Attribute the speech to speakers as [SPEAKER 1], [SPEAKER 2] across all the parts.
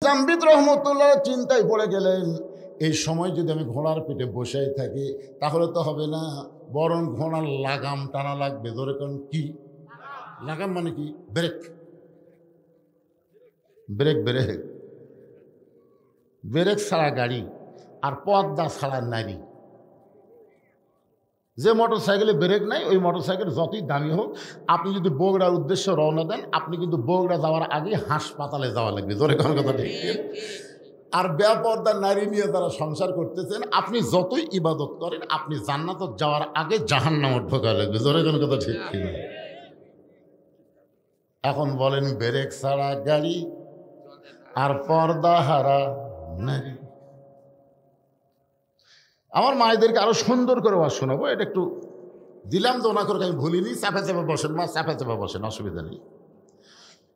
[SPEAKER 1] জামবিদ রহমতুল্লাহ চিন্তায় পড়ে গেলেন, এই সময় যদি আমি ঘোড়ার পিঠে বসে থাকি তাহলে তো হবে না, বরং ঘোড়ার লাগাম টানা লাগবে। ধরে কোন কি লাগাম মানে কি? ব্রেক ব্রেক ব্রেক ব্রেক ছাড়া গাড়ি আর পর্দা ছাড়া নারী। যে মোটর সাইকেলে ব্রেক নাই ওই মোটর সাইকেল যতই দামি হোক, আপনি যদি বগুড়ার উদ্দেশ্যে রওনা দেন, আপনি কিন্তু বগুড়া যাওয়ার আগে হাসপাতালে যাওয়া লাগবে। ধরে কোন কথা ঠিক। আর বেপর্দা নারী নিয়ে যারা সংসার করতেছেন, আপনি যতই ইবাদত করেন, আপনি জান্নাত যাওয়ার আগে জাহান্নামে ঢোকা লাগবে। ধরে কোন কথা ঠিক কিনা? এখন বলেন, ব্রেক ছাড়া গাড়ি আর পর্দা হারা নারী। আমার মায়েদেরকে আরো সুন্দর করে ওয়াজ শোনাবো, এটা একটু দিলাম তো ওনা করে, আমি ভুলিনি। চাপে চাপে বসেন মা, চাপে চাপে বসেন, অসুবিধা নেই।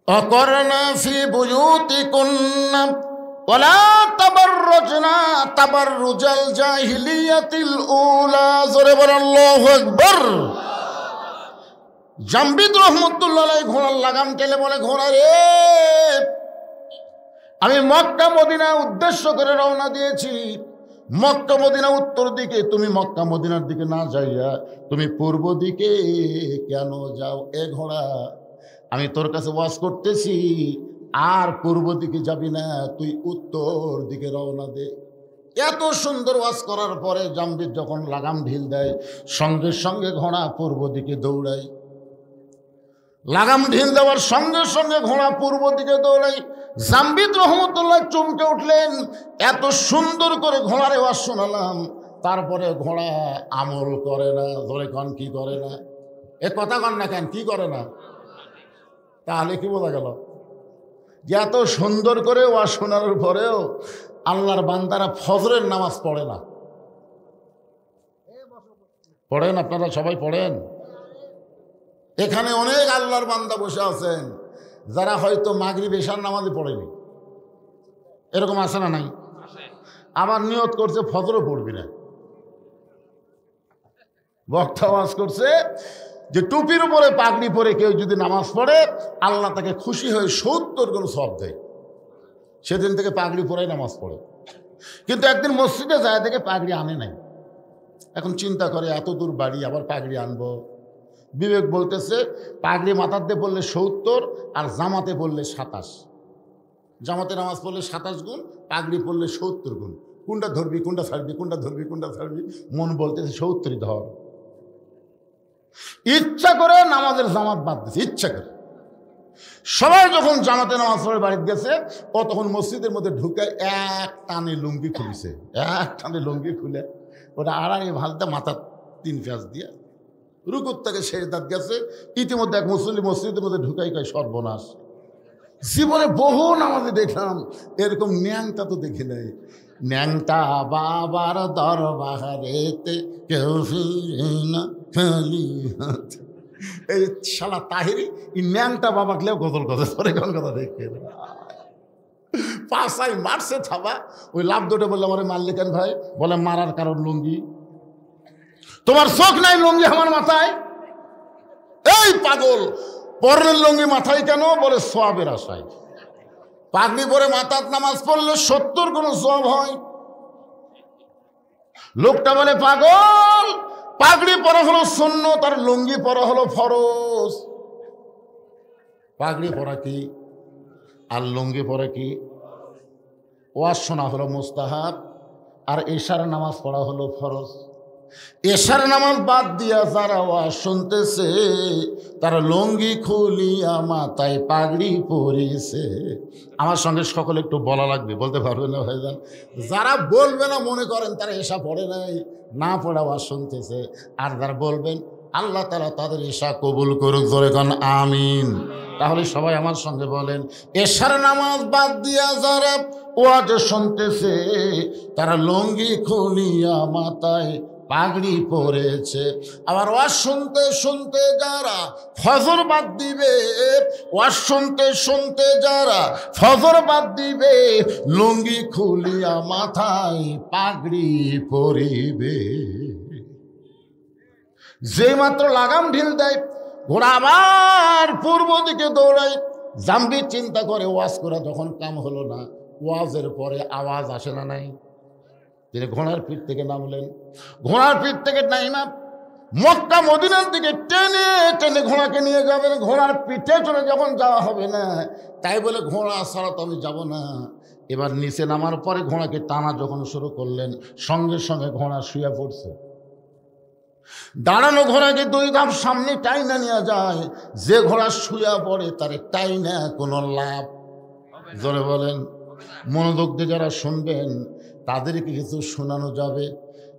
[SPEAKER 1] অকরনা ফি বুয়ুতিকুন্না ওয়ালা তাবাররুজনা তাবাররুজাল জাহিলিয়াতিল উলা। জোরে বলেন আল্লাহু আকবার। জামবিদ রহমতুল্লাহ আলাইহি ঘোড়ার লাগাম টেনে বলে, ঘোড়া রে, আমি মক্কা মদিনা উদ্দেশ্য করে রওনা দিয়েছি। মক্কা মদিনা উত্তর দিকে, তুমি মক্কা মদিনার দিকে না যাইয়া তুমি পূর্ব দিকে কেন যাও? এ ঘোড়া, আমি তোর কাছে ওয়াজ করতেছি, আর পূর্ব দিকে যাবি না, তুই উত্তর দিকে রওনা দে। এত সুন্দর ওয়াজ করার পরে জামবিদ যখন লাগাম ঢিল দেয়, সঙ্গে সঙ্গে ঘোড়া পূর্ব দিকে দৌড়ায়। লাগাম ঢিল দেওয়ার সঙ্গে সঙ্গে ঘোড়া পূর্ব দিকে দৌড়ায়। জামবিদ রহমতুল্লাহ চমকে উঠলেন, এত সুন্দর করে ঘোড়ারে ওয়াজ শোনালাম, তারপরে ঘোড়া আমল করে না। ধরে কন কি করে না? এ কথা কন না কেন, কি করে না? তাহলে কি বোঝা গেল? যে এত সুন্দর করে ওয়াজ শোনানোর পরেও আল্লাহর বান্দারা ফজরের নামাজ পড়ে না। পড়েন? আপনারা সবাই পড়েন? এখানে অনেক আল্লাহর বান্দা বসে আছেন যারা হয়তো মাগরিব এশার নামাজই পড়েনি। এরকম আছে না নাই? আবার নিয়ত করছে ফজরও পড়বি না। বক্তা ওয়াজ করছে যে টুপির উপরে পাগড়ি পরে কেউ যদি নামাজ পড়ে, আল্লাহ তাকে খুশি হয়ে 70 গুণ সওয়াব দেয়। সেদিন থেকে পাগড়ি পরে নামাজ পড়ে। কিন্তু একদিন মসজিদে যায় থেকে পাগড়ি আনে নাই। এখন চিন্তা করে, এত দূর বাড়ি, আবার পাগড়ি আনবো। বিবেক বলতেছে, পাগড়ি মাথার দিয়ে পড়লে 70 আর জামাতে পড়লে 27। জামাতে নামাজ পড়লে 27 গুণ, পাগড়ি পড়লে 70 গুণ। কোনটা ধরবি, কোনটা ছাড়বি, কোনটা ধরবি, কোনটা ছাড়বি? মন বলতেছে 70ই ধর। ইচ্ছা করে নামাজের জামাত বাদ দিচ্ছে, ইচ্ছা করে। সবাই যখন জামাতে নামাজ পড়ে বাড়িতে গেছে, ও তখন মসজিদের মধ্যে ঢুকে এক টানে লুঙ্গি খুলেছে। এক টানে লুঙ্গি খুলে ওটা আড়াই ভালতে মাথা 3 পেঁয়াজ দিয়ে রুকুর থেকে সেজদাত গেছে। ইতিমধ্যে এক মুসল্লি মসজিদের মধ্যে ঢুকাই কয়, সর্বনাশ, জীবনে বহু নামাজে দেখলাম, এরকম ন্যাংটা তো দেখি নাই। ন্যাংটা বাবার দরবারেতে কেউ ফিরে না খালি হাতে। এই শালা তাহিরি এই ন্যাংটা বাবাকেও গজল গজল করে কোন কথা দেখে পাশাই মারছে থাবা। ওই লাভ দুটো বললে আমার মারলে কেন ভাই? বলে মারার কারণ লুঙ্গি। তোমার চোখ নাই লুঙ্গি আমার মাথায়? এই পাগল, পরের লুঙ্গি মাথায় কেন? বলে সওয়াবের আশায়। পাগড়ি পরে মাথার নামাজ পড়লে 70 গুণ সওয়াব হয়। লোকটা বলে, পাগল, পাগড়ি পরা হলো সুন্নাত আর লুঙ্গি পরা হলো ফরজ। পাগড়ি পরা কি আর লুঙ্গি পরা কি? ওয়াজ শোনা হলো মুস্তাহাব আর এশার নামাজ পড়া হলো ফরজ। এশার নামাজ বাদ দিয়া যারা ওয়াজ শুনতেছে, তারা লুঙ্গি খুলিয়া মাথায় পাগড়ি পরেছে। আমার সঙ্গে সকলে একটু বলা লাগবে, বলতে পারবে না ভাইজান? যারা বলবে না মনে করেন তারা এশা পড়ে নাই, না পড়া ওয়াজ শুনতেছে। আর যারা বলবেন আল্লাহ তাআলা তাদের এশা কবুল করুক, জোরে কোন আমিন। তাহলে সবাই আমার সঙ্গে বলেন, এশার নামাজ বাদ দিয়া যারা ওয়াজ শুনতেছে, তারা লুঙ্গি খুলিয়া মাথায় পাগড়ি পরেছে। আবার ওয়াজ শুনতে শুনতে যারা ফজর বাদ দিবে, ওয়াজ শুনতে শুনতে যারা ফজর বাদ দিবে, লুঙ্গি খুলিয়া মাথায় পাগড়ি পরিবে। যে মাত্র লাগাম ঢিল দেয়, ঘোড়া আবার পূর্ব দিকে দৌড়ায়। জামবিদ চিন্তা করে, ওয়াজ করা যখন কাম হলো না, ওয়াজের পরে আওয়াজ আসে না নাই? তিনি ঘোড়ার পিঠ থেকে নামলেন। ঘোড়ার পিঠ থেকে নাইমা মক্কা মদিনার দিকে টেনে টেনে ঘোড়াকে নিয়ে যাবেন। ঘোড়ার পিঠে চলে যখন যাওয়া হবে না, তাই বলে ঘোড়া ছাড়া তো আমি যাব না। এবার নিচে নামার পরে ঘোড়াকে টানা যখন শুরু করলেন, সঙ্গে সঙ্গে ঘোড়া শুয়ে পড়ছে। দাঁড়ানো ঘোড়াকে 2 ধাপ সামনে টাইনা নিয়ে যায়। যে ঘোড়া শুয়ে পড়ে তার টাইনা কোনো লাভ? জোরে বলেন। মনোযোগ দিয়ে যারা শুনবেন তাদেরকে কিছু শোনানো যাবে,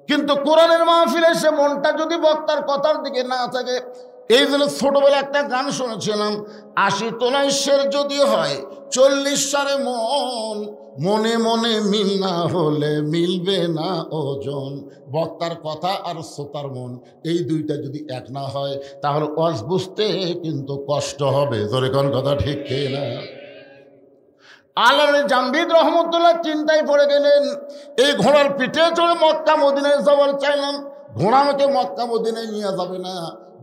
[SPEAKER 1] কিন্তু কোরআনের মাহফিলে সে মনটা যদি বক্তার কথার দিকে না থাকে। এই জন্য ছোটবেলা একটা গান শুনেছিলাম, 80 তোলায় শের যদি হয় 40 সারে মন, মনে মনে মিল না হলে মিলবে না ওজন। বক্তার কথা আর শ্রোতার মন, এই দুইটা যদি এক না হয় তাহলে ওয়াজ বুঝতে কিন্তু কষ্ট হবে। জোরে কোন কথা ঠিক না? আল্লাহর জামবিদ রহমতুল্লাহ চিন্তায় পড়ে গেলেন, এই ঘোড়ার পিঠে চড়ে মক্কা মদিনায় যাবার চাইলাম, ঘোড়া আমাকে মক্কা মদিনায় নিয়ে যাবে না।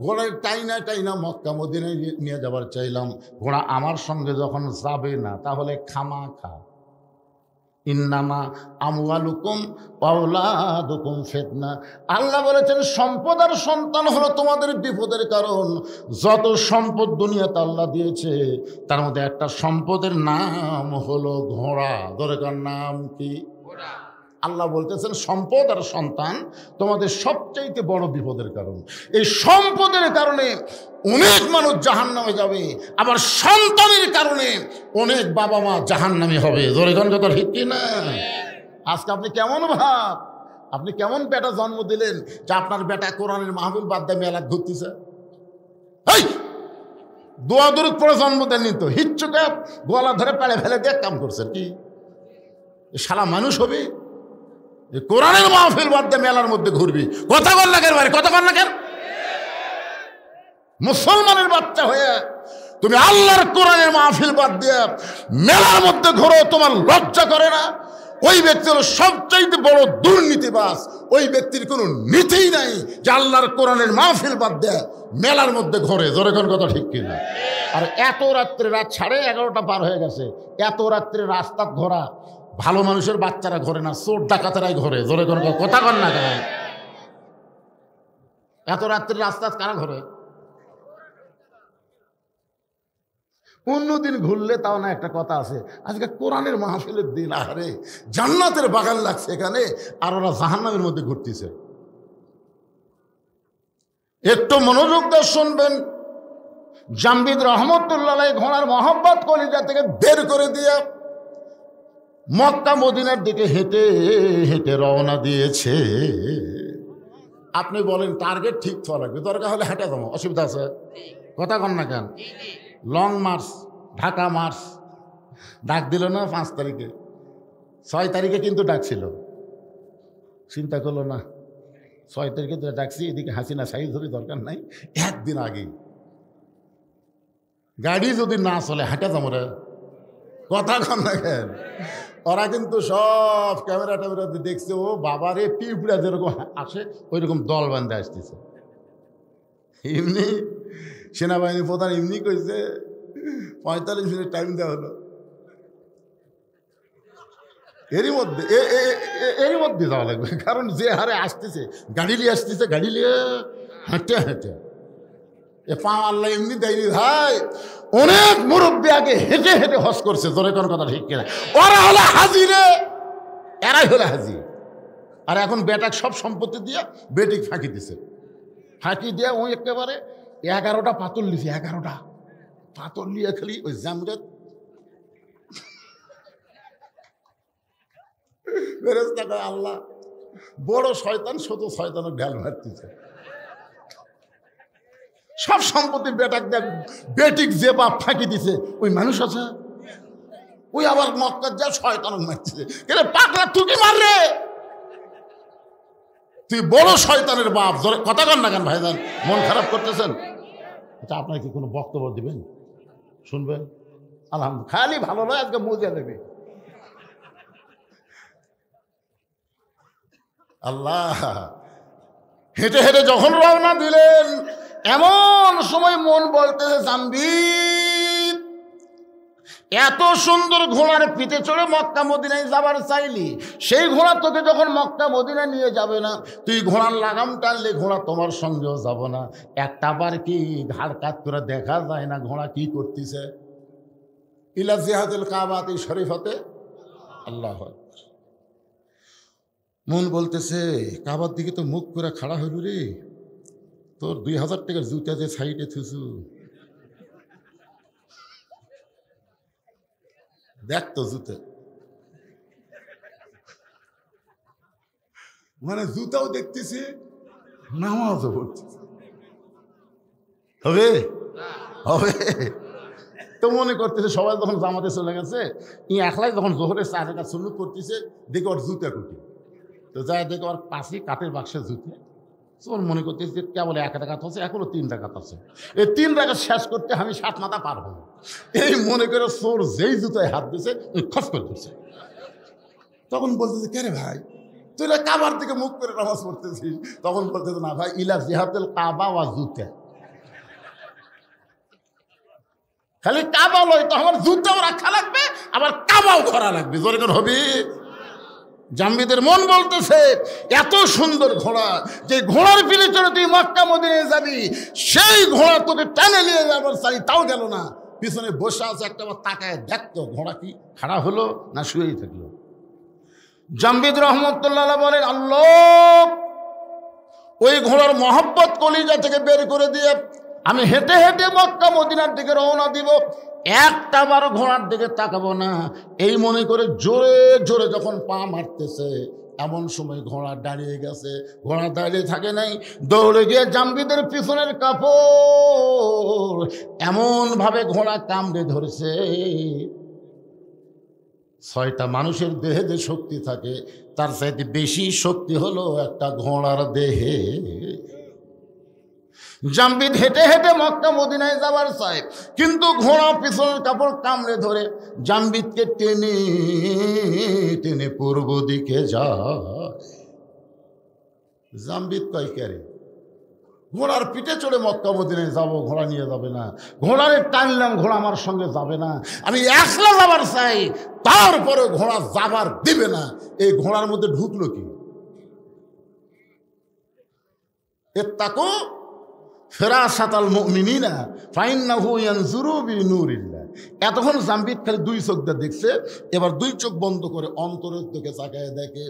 [SPEAKER 1] ঘোড়ায় টাইনা টাইনা মক্কা মদিনায় নিয়ে যাবার চাইলাম, ঘোড়া আমার সঙ্গে যখন যাবে না তাহলে খামাখা। ইন্নামা আমওয়ালুকুম আওলাদুকুম ফিতনা। আল্লাহ বলেছেন সম্পদ আর সন্তান হলো তোমাদের বিপদের কারণ। যত সম্পদ দুনিয়াতে আল্লাহ দিয়েছে তার মধ্যে একটা সম্পদের নাম হলো ঘোড়া। দরকার নাম কি? ঘোড়া। আল্লাহ বলতেছেন সম্পদ আর সন্তান তোমাদের সবচাইতে বড় বিপদের কারণ। এই সম্পদের কারণে অনেক মানুষ জাহান্নামে যাবে, আবার সন্তানের কারণে অনেক বাবা মা জাহান্নামী হবে। জোরে কোন কথা ঠিক না? আজকে আপনি কেমন ভাব, আপনি কেমন বেটা জন্ম দিলেন যে আপনার বেটা কোরআনের মাহফিল বাদ দিয়ে মেলা ঘুরতেছে? এই দোয়া দরুদ পড়ে জন্ম দেননি তো, হিচ্ছুকে গলা ধরে পেলে ফেলে দিয়ে কাম করছেন কি? শালা মানুষ হবে? কোরআনের মাহফিল বাদ দিয়ে মেলার মধ্যে ঘুরবি? কথা কর না কেন ভাই, কথা কর না কেন? মুসলমানের বাচ্চা হয়ে তুমি আল্লাহর কোরআনের মাহফিল বাদ দিয়ে মেলার মধ্যে ঘোরো, তোমার লজ্জা করে না? ওই ব্যক্তি হলো সবচাইতে বড় দুর্নীতিবাজ। ওই ব্যক্তির কোনো নীতিই নাই যে আল্লাহর কোরআনের মাহফিল বাদ দেয় মেলার মধ্যে ঘোরে। জোরে কোন কথা ঠিক কিনা? আর এত রাত্রে, রাত 11:30 পার হয়ে গেছে, এত রাত্রে রাস্তা ঘোরা ভালো মানুষের বাচ্চারা ঘোরে না, চোর ডাকাতেরাই ঘোরে। জোরে কোন কথা কন না কেন? এত রাত্রে রাস্তা কারা ঘোরে? অন্যদিন ঘুরলে তাও না একটা কথা আছে, আজকে কোরআনের মাহফিলের দিন, আরে জান্নাতের বাগান লাগছে এখানে, আর ওরা জাহান্নামের মধ্যে ঘুরতেছে। একটু মনোযোগ দিয়ে শুনবেন। জামবিদ রহমতুল্লাহ ঘোড়ার মহব্বত কলিজা থেকে বের করে দিয়ে মক্কা মদিনার দিকে হেঁটে হেঁটে রওনা দিয়েছে। আপনি বলেন টার্গেট ঠিক থাকা লাগবে, দরকার হলে হেঁটে যাবো, অসুবিধা আছে? কথা কন না কেন? লং মার্চ, ঢাকা মার্চ ডাক দিল না 5 তারিখে, 6 তারিখে কিন্তু ডাকছিল, চিন্তা করলো না 6 তারিখে তো ডাকছি, এদিকে হাসিনা সাইজ ধরে দরকার নাই, একদিন আগে গাড়ি যদি না চলে হেঁটে যাবো রে। কথা কন না কেন? ওরা কিন্তু সব ক্যামেরা ট্যামেরাতে দেখছে, ও বাবারে পিঁপড়া যেরকম আসে ওই রকম দল বান্ধে আসতেছে। এমনি সেনাবাহিনী প্রধান এমনি কইছে 45 মিনিট টাইম দেওয়া হলো। এরই মধ্যে যাওয়া লাগবে, কারণ যে হারে আসতেছে গাড়ি নিয়ে আসতেছে, গাড়ি নিয়ে হাঁটে হাঁটে এ পা আল্লাহ এমনি দেয়নি ভাই। অনেক মুরব্বী আগে হেঁটে হেঁটে হজ করছে। জোরে কোন কথা ঠিক কিনা? ওরা হলো হাজি রে, এরাই হলো হাজি। আর এখন বেটাক সব সম্পত্তি দিয়ে বেটিক ফাঁকি দিছে, ফাঁকি দিয়ে ওই একেবারে 11টা পাথর লিছে, 11টা পাথর লিয়ে খালি ওই জামরাত ফেরেশতা কয় আল্লাহ বড় শয়তান, শত শয়তানের ঢাল মারতেছে। সব সম্পত্তি বেটাক দেখ, বেটিক যে বাপ ফাঁকি দিছে ওই মানুষ আছে, ওই আবার মক্কা যা শয়তান মারতেছে। কেন পাগলা তুই কি মাররে? তুই বড় শয়তানের বাপ। কথা কন না কেন ভাইজান? মন খারাপ করতেছেন? আচ্ছা আপনার কি কোনো বক্তব্য দিবেন? শুনবেন? আলহামদুলিল্লাহ, খালি ভালো নয়, আজকে মজা দেবে। আল্লাহ হেঁটে হেঁটে যখন রওনা দিলেন, এমন সময় মন বলতেছে জামবিদ এত সুন্দর ঘোড়ার পিঠে চড়ে মক্কা মদিনায় যাবার চাইলি, সেই ঘোড়া তোকে যখন মক্কা মদিনা নিয়ে যাবে না, তুই ঘোড়ার লাগাম টানলে ঘোড়া তোমার সঙ্গেও যাব না। একটা বার কি ঘাড় কাত করে দেখা যায় না ঘোড়া কি করতেছে? ইলা জিহাদুল কাবাত শরীফতে আল্লাহ। মন বলতেছে কাবার দিকে তো মুখ করে খাড়া হইল রে, তোর 2000 টাকার জুতা যে সাইডে থুসু, দেখ তো জুতে, মানে জুতাও দেখতেছে, নামাজও পড়তেছে। হবে হবে তো মনে করতেছে সবাই যখন জামাতে চলে গেছে, ই একলাই যখন জোহরের 4 রাকাত সুন্নত করতেছে, দেখে ওর জুতা কুটি, তো যাই দেখে ওর পাশে কাঠের বাক্সের জুতি। ওর মনে করতেছে যে কেবল 1 রাকাত হচ্ছে, এখনো 3 রাকাত আছে, এই 3 রাকাত শেষ করতে আমি 7 মাথা পার হব। এই মনে করে চোর যেই জুতায় হাত দিয়েছে ওই খস করে দিচ্ছে। তখন বলতেছে কে রে ভাই, তুই কাবার দিকে মুখ করে নামাজ পড়তেছিস? তখন বলতেছে না ভাই, ইলা জিহাদুল কাবা ওয়া জুতা, খালি কাবা লয় তো আমার জুতাও রাখা লাগবে, আবার কাবাও ধরা লাগবে। জোরে করে হবে। জাম্বিদের মন বলতেছে এত সুন্দর ঘোড়া, যে ঘোড়ার পিঠে চড়ে তুই মক্কা মদিনায় যাবি, সেই ঘোড়া তোকে টানে নিয়ে যাবার চাই, তাও গেল না। পিছনে বসে আছে, একটা বার তাকায় দেখতো ঘোড়া কি খাড়া হলো না শুয়েই থাকলো। জাম্বিদ রহমতুল্লাহ বলেন, আল্লাহ, ওই ঘোড়ার মহব্বত কলিজা থেকে বের করে দিয়ে আমি হেঁটে হেঁটে মক্কা মদিনার দিকে রওনা দিব, একটা বার ঘোড়ার দিকে তাকাবো না। এই মনে করে জোরে জোরে যখন পা মারতেছে, এমন সময় ঘোড়া দাঁড়িয়ে গেছে। ঘোড়া দাঁড়িয়ে থাকে নাই, দৌড়ে গিয়ে জাম্বিদের পিছনের কাপড় এমনভাবে ঘোড়া কামড়ে ধরেছে। 6টা মানুষের দেহে যে শক্তি থাকে, তার চাইতে বেশি শক্তি হলো একটা ঘোড়ার দেহে। জাম্বিদ হেঁটে হেঁটে মক্কা মদিনায় যাবার চায়, কিন্তু ঘোড়া পিছনের কাপড় কামড়ে ধরে জাম্বিদকে টেনে টেনে পূর্ব দিকে যায়। জাম্বিদ কয় কে রে, ঘোড়ার পিঠে চড়ে মক্কা মদিনায় যাবো, ঘোড়া নিয়ে যাবে না। ঘোড়ারে টানলাম, ঘোড়া আমার সঙ্গে যাবে না। আমি একলা যাবার চাই, তারপরে ঘোড়া যাবার দিবে না। এই ঘোড়ার মধ্যে ঢুকলো কি? এর তাকো ফেরাসাতাল মুমিনিনা ফাইন্নাহু ইয়ানজুরু বিনূরিল্লাহ। এতক্ষণ জাম্বিদ খালি 2 চোখ দিয়ে দেখছে, এবার 2 চোখ বন্ধ করে অন্তরের দিকে তাকায় দেখে।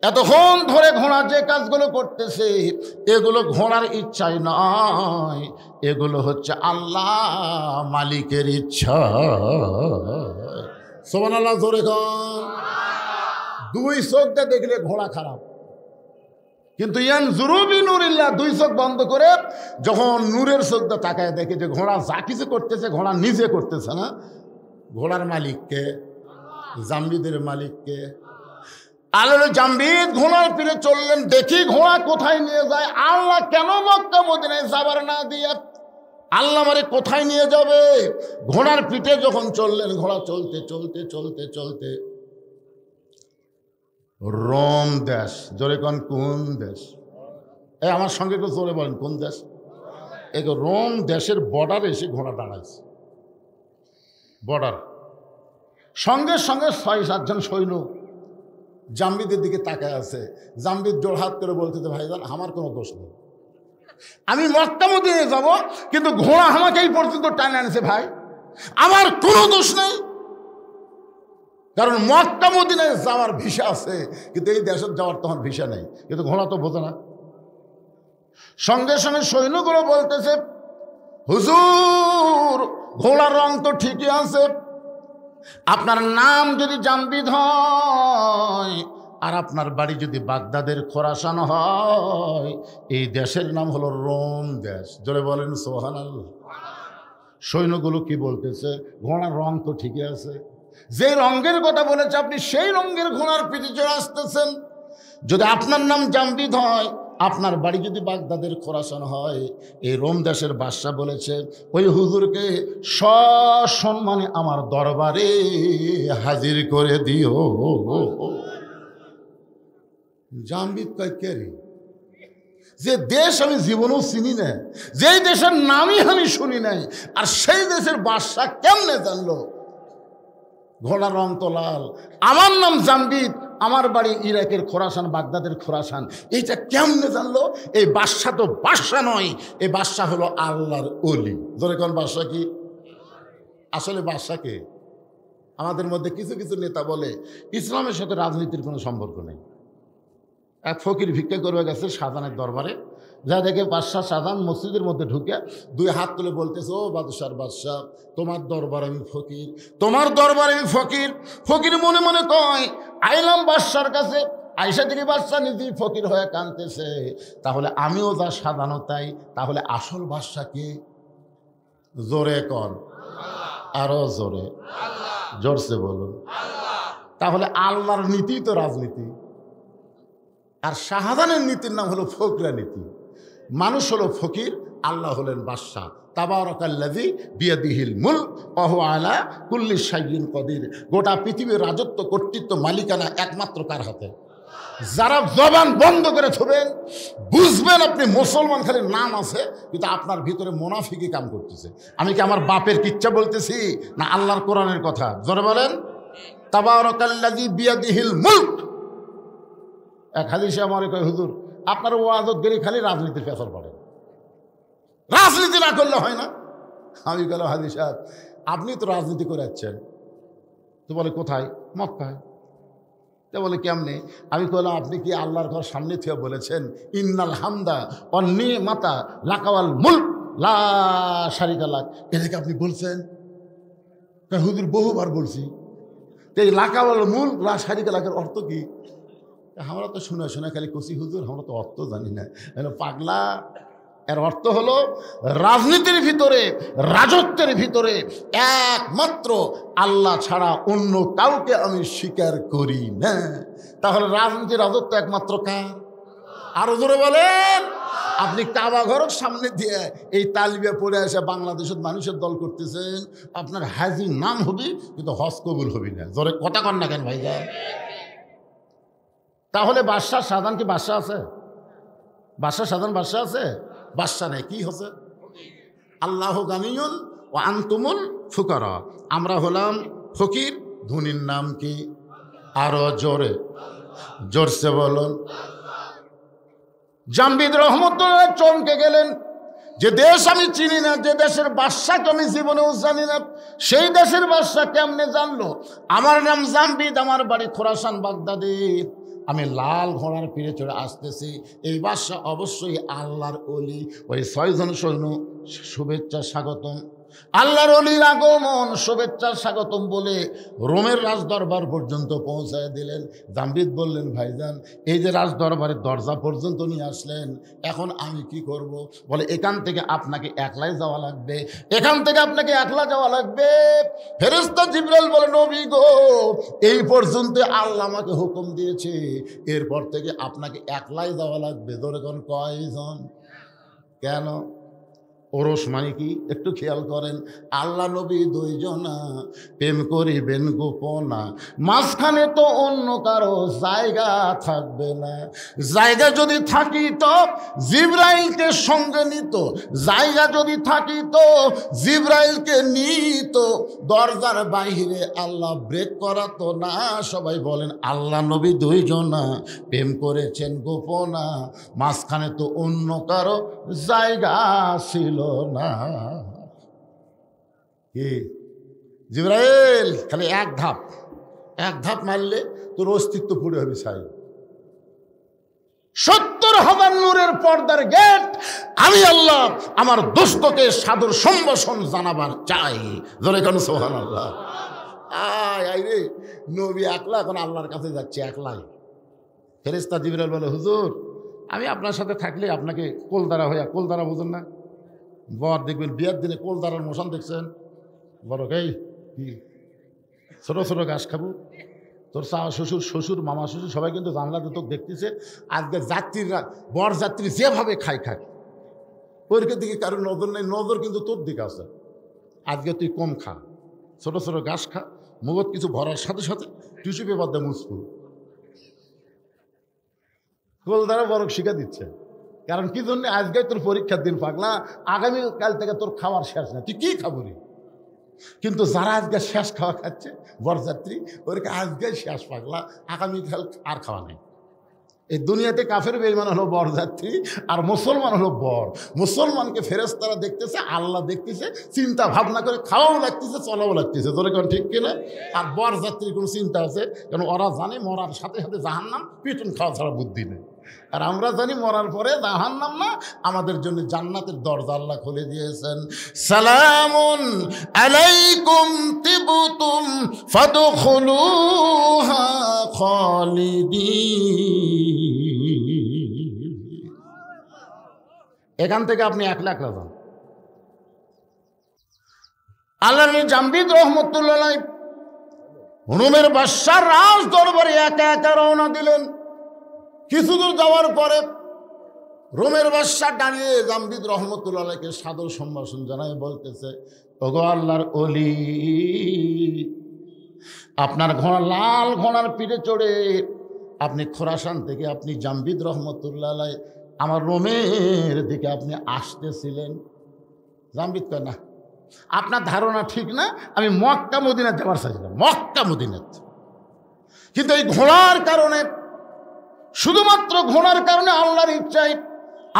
[SPEAKER 1] এতক্ষণ ধরে ঘোড়া যে কাজগুলো করতেছে, এগুলো ঘোড়ার ইচ্ছাই নয়, এগুলো হচ্ছে আল্লাহ মালিকের ইচ্ছা। সুবহানাল্লাহ, জোরে কর। 2 চোখ দিয়ে দেখলে ঘোড়া খারাপ, কিন্তু ইয়ানজুরু বিনূরিল্লাহ 2 চোখ বন্ধ করে যখন নূরের চোখ দিয়ে তাকায় দেখে যে ঘোড়া যা কিছু করতেছে ঘোড়া নিজে করতেছে না। ঘোড়ার মালিককে, জাম্বিদের মালিককে। আল্লাহ জাম্বিদ ঘোড়ার পিঠে চললেন, দেখি ঘোড়া কোথায় নিয়ে যায়। আল্লাহ কেন মক্কা মদিনায় যাবার না দিয়ে আল্লাহ আমারে কোথায় নিয়ে যাবে? ঘোড়ার পিঠে যখন চললেন, ঘোড়া চলতে চলতে চলতে চলতে রোম দেশ। জোরে কোন, কোন দেশ? এই আমার সঙ্গে একটু জোরে বলেন, কোন দেশ? এই রোম দেশের বর্ডারে এসে ঘোড়া দাঁড়াইছে। বর্ডার, সঙ্গে সঙ্গে 6-7 জন সৈন্য জাম্বিদের দিকে তাকায় আছে। জাম্বিদ জোড়হাত করে বলতেছে, ভাইজান আমার কোনো দোষ নেই, আমি মক্কা মদিনায় যাব, কিন্তু ঘোড়া আমাকে এই পর্যন্ত টানে আনছে ভাই, আমার কোনো দোষ নেই। কারণ মক্কা মদিনায় যাওয়ার ভিসা আছে, কিন্তু এই দেশে যাওয়ার তোমার ভিসা নেই। কিন্তু ঘোড়া তো বোঝে না। সঙ্গে সঙ্গে সৈন্যগুলো বলতেছে, হুজুর ঘোড়ার রং তো ঠিকই আছে, আপনার নাম যদি জাম্বিদ হয় আর আপনার বাড়ি যদি বাগদাদের খোরাসান হয়, এই দেশের নাম হলো রোম দেশ। জোরে বলেন সুবহানাল্লাহ। সৈন্যগুলো কি বলতেছে, ঘোড়ার রং তো ঠিকই আছে, যে রঙের কথা বলেছে আপনি সেই রঙের ঘোড়ার পিঠে চড়ে আসতেছেন। যদি আপনার নাম জাম্বিদ হয়, আপনার বাড়ি যদি বাগদাদের খোরাসান হয়, এই রোম দেশের বাদশা বলেছে ওই হুজুরকে সসম্মানে আমার দরবারে হাজির করে দিও। জাম্বিদ কয় কে রে? যে দেশ আমি জীবনেও চিনি না, যেই দেশের নামই আমি শুনি নাই, আর সেই দেশের বাদশা কেমনে জানলো? ঘোড়ার রং তো লাল, আমার নাম জামবিদ, আমার বাড়ি ইরাকের খোরাসান, বাগদাদের খোরাসান। এইটা কেমনে জানলো? এই বাদশা তো বাদশা নয়, এই বাদশা হলো আল্লাহর ওলি। ধরে কোন বাদশা কি? আসলে বাদশাকে আমাদের মধ্যে কিছু কিছু নেতা বলে ইসলামের সাথে রাজনীতির কোনো সম্পর্ক নেই। এক ফকির ভিক্ষা করবে গেছে শাহজাহানের দরবারে, যা দেখে বাদশাহ শাহজাহান মসজিদের মধ্যে ঢুকে দুই হাত তুলে বলতেছে, ও বাদশার বাদশাহ, তোমার দরবার আমি ফকির, তোমার দরবার আমি ফকির। ফকির মনে মনে কয়, আইলাম বাদশার কাছে, আইসা থেকে বাদশাহ নিজেই ফকির হয়ে কাঁদতেছে, তাহলে আমিও যা সাজানো তাই, তাহলে আসল বাদশা কে? জোরে কন, আরো জোরে, জোরসে বলুন। তাহলে আল্লাহর নীতি তো রাজনীতি, আর শাহজাহানের নীতির নাম হলো ফকরা নীতি। মানুষ হলো ফকির, আল্লাহ হলেন বাদশাহ। তাবারাকাল্লাযী বিয়াদিহিল মুলক ওয়া হুয়া আলা কুল্লি শাইইন কদির। গোটা পৃথিবীর রাজত্ব, কর্তৃত্ব, মালিকানা একমাত্র কার হাতে? যারা জবান বন্ধ করে থবেন, বুঝবেন আপনি মুসলমান, খালি নাম আছে কিন্তু আপনার ভিতরে মুনাফিকি কাম করতেছে। আমি কি আমার বাপের কিচ্ছা বলতেছি না আল্লাহর কোরআনের কথা? জোরে বলেন, তাবারাকাল্লাযী বিয়াদিহিল মুলক। এক হাদিসে আমারে কয়, হুজুর আপনার ওয়াজত গেলে খালি রাজনীতির পেছর পড়ে, রাজনীতি না করলে হয় না। আমি গেল, হাদিস সাহেব আপনি তো রাজনীতি করে যাচ্ছেন। তো বলে কোথায়? মক্কায়। তো বলে কেমনে? আমি বললাম, আপনি কি আল্লাহর ঘর সামনে থেকে বলেছেন ইন্নাল হামদা ওয়ান নিমাতা লাকাওয়াল মুলক লা শারিকা লাক? এটাকে আপনি বলছেন? হুজুর বহুবার বলছি। তো এই লাকাওয়াল মুলক লা শারিকা লাকের অর্থ কি? আমরা তো শুনে শুনে খালি কচি হুজুর, আমরা তো অর্থ জানি না। পাগলা, এর অর্থ হলো রাজনীতির ভিতরে, রাজত্বের ভিতরে একমাত্র আল্লাহ ছাড়া অন্য কাউকে আমি স্বীকার করি না। তাহলে রাজনীতি, রাজত্ব একমাত্র কার? আরো জোরে বলেন। আপনি কাবা ঘরের সামনে দিয়ে এই তালিবিয়া পড়ে এসে বাংলাদেশের মানুষের দল করতেছেন, আপনার হাজি নাম হবি কিন্তু হজ কবুল হবি না। জোরে কথা কন না কেন ভাইয়া? তাহলে বাদশাহ শাহজাহান কি বাদশাহ আছে? বাদশাহ শাহজাহান বাদশাহ আছে? বাদশাহ নেই, কি হচ্ছে? আল্লাহ গানিয়ুন ও আনতুমুল ফুকারা। আমরা হলাম ফকির, ধনীর নাম কি? আরো জোরে, জোরসে বলুন। জামবিদ রহমতুল্লাহ চমকে গেলেন, যে দেশ আমি চিনি না, যে দেশের বাদশাকে আমি জীবনেও জানি না, সেই দেশের বাদশা কেমনে জানলো আমার নাম জামবিদ, আমার বাড়ি খোরাসান বাগদাদে, আমি লাল ঘোড়ার পিঠে চড়ে আসতেছি, এই বাদশা অবশ্যই আল্লাহর ওলি। ওই 6 জন সৈন্য শুভেচ্ছা স্বাগতম, আল্লাহর ওলির আগমন, শুভেচ্ছা স্বাগতম বলে রোমের রাজদরবার পর্যন্ত পৌঁছায় দিলেন। জামবিদ বললেন, ভাইজান এই যে রাজদরবারের দরজা পর্যন্ত নিয়ে আসলেন, এখন আমি কি করব? বলে এখান থেকে আপনাকে একলাই যাওয়া লাগবে, এখান থেকে আপনাকে একলা যাওয়া লাগবে। ফেরেশতা জিবরাইল বলে, নবী গো, এই পর্যন্ত আল্লাহ আমাকে হুকুম দিয়েছে, এরপর থেকে আপনাকে একলাই যাওয়া লাগবে। ধরে কোন কয়জন? কেন? ওরস মানে কি একটু খেয়াল করেন। আল্লাহ নবী 2 জনা, প্রেম করিবেন গোপনা, মাঝখানে তো অন্য কারো জায়গা থাকবে না। জায়গা যদি থাকিত জিবরাইলকে সঙ্গে নিত, জায়গা যদি থাকিত জিবরাইলকে নিত, দরজার বাইরে আল্লাহ ব্রেক করাতো না। সবাই বলেন, আল্লাহ নবী 2 জনা প্রেম করেছেন গোপনা, মাঝখানে তো অন্য কারো জায়গা ছিল না। কি জিবরাইল খালি এক ধাপ মারলে তোর অস্তিত্ব পুড়ে হবে ছাই। 70,000 নূরের পর্দার গেট আমি আল্লাহ আমার দোস্তকে সাদর সম্ভাষণ জানাবার চাই। জোরে কেন সুবহানাল্লাহ। আয় রে, নবী একলা এখন আল্লাহর কাছে যাচ্ছে একলাই। ফেরেশতা জিবরাইল বলে, হুজুর আমি আপনার সাথে থাকলে আপনাকে কোলদারা হইয়া, কোলদারা বোঝেন না? বর দেখবেন বিয়ের দিনে কোলদারার মোশন দেখছেন, বড় এই কি ছোট ছোট ঘাস খাবো, তোর শ্বশুর মামা শ্বশুর সবাই কিন্তু জানলাতে তোকে দেখতেছে। আজকে যাত্রীরা, বর যাত্রী যেভাবে খায় ওর দিকে কারোর নজর নেই, নজর কিন্তু তোর দিকে আছে। আজকে তুই কম খা, ছোট ছোট ঘাস খা, মুগত কিছু ভরার সাথে সাথে টিস্যু পেপার দিয়ে মুছবো। কোলদারা বরং শিখা দিচ্ছে। কারণ কি জন্য? আজকে তোর পরীক্ষার দিন পাগলা, আগামীকাল থেকে তোর খাওয়ার শেষ না, তুই কি খাবো রে? কিন্তু যারা আজকে শেষ খাওয়া খাচ্ছে বরযাত্রী, ওদেরকে আজকে শেষ পাগলা, আগামীকাল আর খাওয়া নেই। এই দুনিয়াতে কাফের বেঈমান হলো বরযাত্রী, আর মুসলমান হলো বর। মুসলমানকে ফেরেশতারা দেখতেছে, আল্লাহ দেখতেছে, চিন্তা ভাবনা করে খাওয়াও লাগতেছে, চলাও লাগতেছে, তোর কোন ঠিক কিনা? আর বরযাত্রীর কোনো চিন্তা আছে? কারণ ওরা জানে মরার সাথে সাথে জাহান্নাম, পিটুন খাওয়া ছাড়া বুদ্ধি নেই। আর আমরা জানি মরার পরে জাহান্নাম না, আমাদের জন্য জান্নাতের দরজা আল্লাহ খুলে দিয়েছেন। সালামুন আলাইকুম তিবতুম ফাদখুলুহা খালিদিন। এখান থেকে আপনি 1 লাখ যান। আল্লাহ নবী জামবিদ রহমতুল্লাহ আলাইহি রোমের বাদশার রাজ দরবারে একা একা রওনা দিলেন। কিছু দূর যাওয়ার পরে রোমের বাদশা দাঁড়িয়ে জামবিদ রহমতুল্লাহ আলাইহিকে সাদর সম্ভাষণ জানায় বলতেছে, ওগো আল্লাহর ওলি, আপনার ঘোড়া, লাল ঘোড়ার পিঠে চড়ে আপনি খোরাসান থেকে আপনি জামবিদ রহমতুল্লাহ আলাইহি আমার রোমের দিকে আপনি আসতেছিলেন। জামবিদ কয়, না, আপনার ধারণা ঠিক না, আমি মক্কা মদিনা যাওয়ার চাইছিলাম, মক্কা মদিনাত। কিন্তু এই ঘোড়ার কারণে, শুধুমাত্র ঘোড়ার কারণে আল্লাহর ইচ্ছায়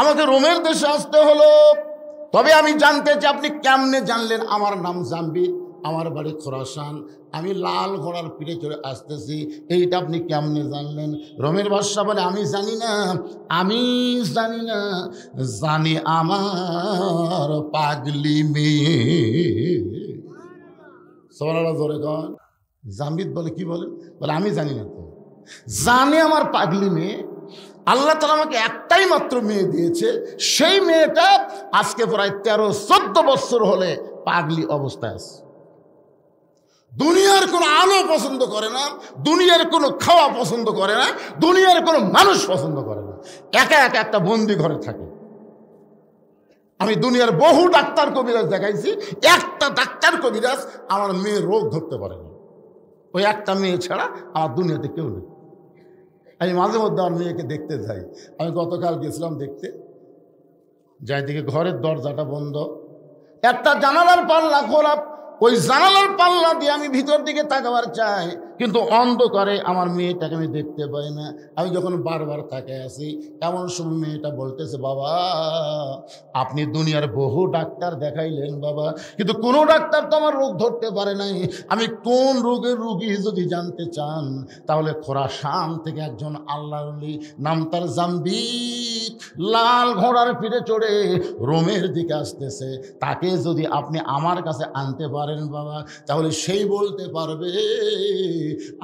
[SPEAKER 1] আমাকে রোমের দেশে আসতে হলো। তবে আমি জানতে চাই আপনি কেমনে জানলেন আমার নাম জামবিদ, আমার বাড়ি খোরাসান, আমি লাল ঘোড়ার পিঠে চড়ে আসতেছি, এইটা আপনি কেমনে জানলেন? রোমের বাদশা বলে, আমি জানি না, আমি জানি না, জানি আমার পাগলি মেয়ে। সবাই জোরে কন। জামবিদ বলে, কি বলে? বলে, আমি জানি না, তো জানি আমার পাগলি মেয়ে। আল্লাহ তাআলা আমাকে একটাই মাত্র মেয়ে দিয়েছে, সেই মেয়েটা আজকে প্রায় 13-14 বছর হলে পাগলি অবস্থায় আছে। দুনিয়ার কোনো আলো পছন্দ করে না, দুনিয়ার কোনো খাওয়া পছন্দ করে না, দুনিয়ার কোনো মানুষ পছন্দ করে না, একা একা একটা বন্দি ঘরে থাকে। আমি দুনিয়ার বহু ডাক্তার কবিরাজ দেখাইছি, একটা ডাক্তার কবিরাজ আমার মেয়ের রোগ ধরতে পারেনি। ওই একটা মেয়ে ছাড়া আমার দুনিয়াতে কেউ নেই। আমি মাঝে মধ্যে আমার মেয়েকে দেখতে যাই। আমি গতকাল গেছিলাম দেখতে, যাই দিকে ঘরের দরজাটা বন্ধ, একটা জানালার পাল্লা খোলা, ওই জানালার পাল্লা দিয়ে আমি ভিতর দিকে তাকাবার চাই, কিন্তু অন্ধকারে আমার মেয়েটাকে আমি দেখতে পাই না। আমি যখন বারবার তাকায় আছি, এমন সময় মেয়েটা বলতেছে, বাবা আপনি দুনিয়ার বহু ডাক্তার দেখাইলেন বাবা, কিন্তু কোনো ডাক্তার তো আমার রোগ ধরতে পারে নাই। আমি কোন রোগের রোগী যদি জানতে চান, তাহলে খোরাসান থেকে একজন আল্লাহর ওলি, নাম তার জামবিদ, লাল ঘোড়ার পিঠে চড়ে রোমের দিকে আসতেছে, তাকে যদি আপনি আমার কাছে আনতে পারেন বাবা, তাহলে সেই বলতে পারবে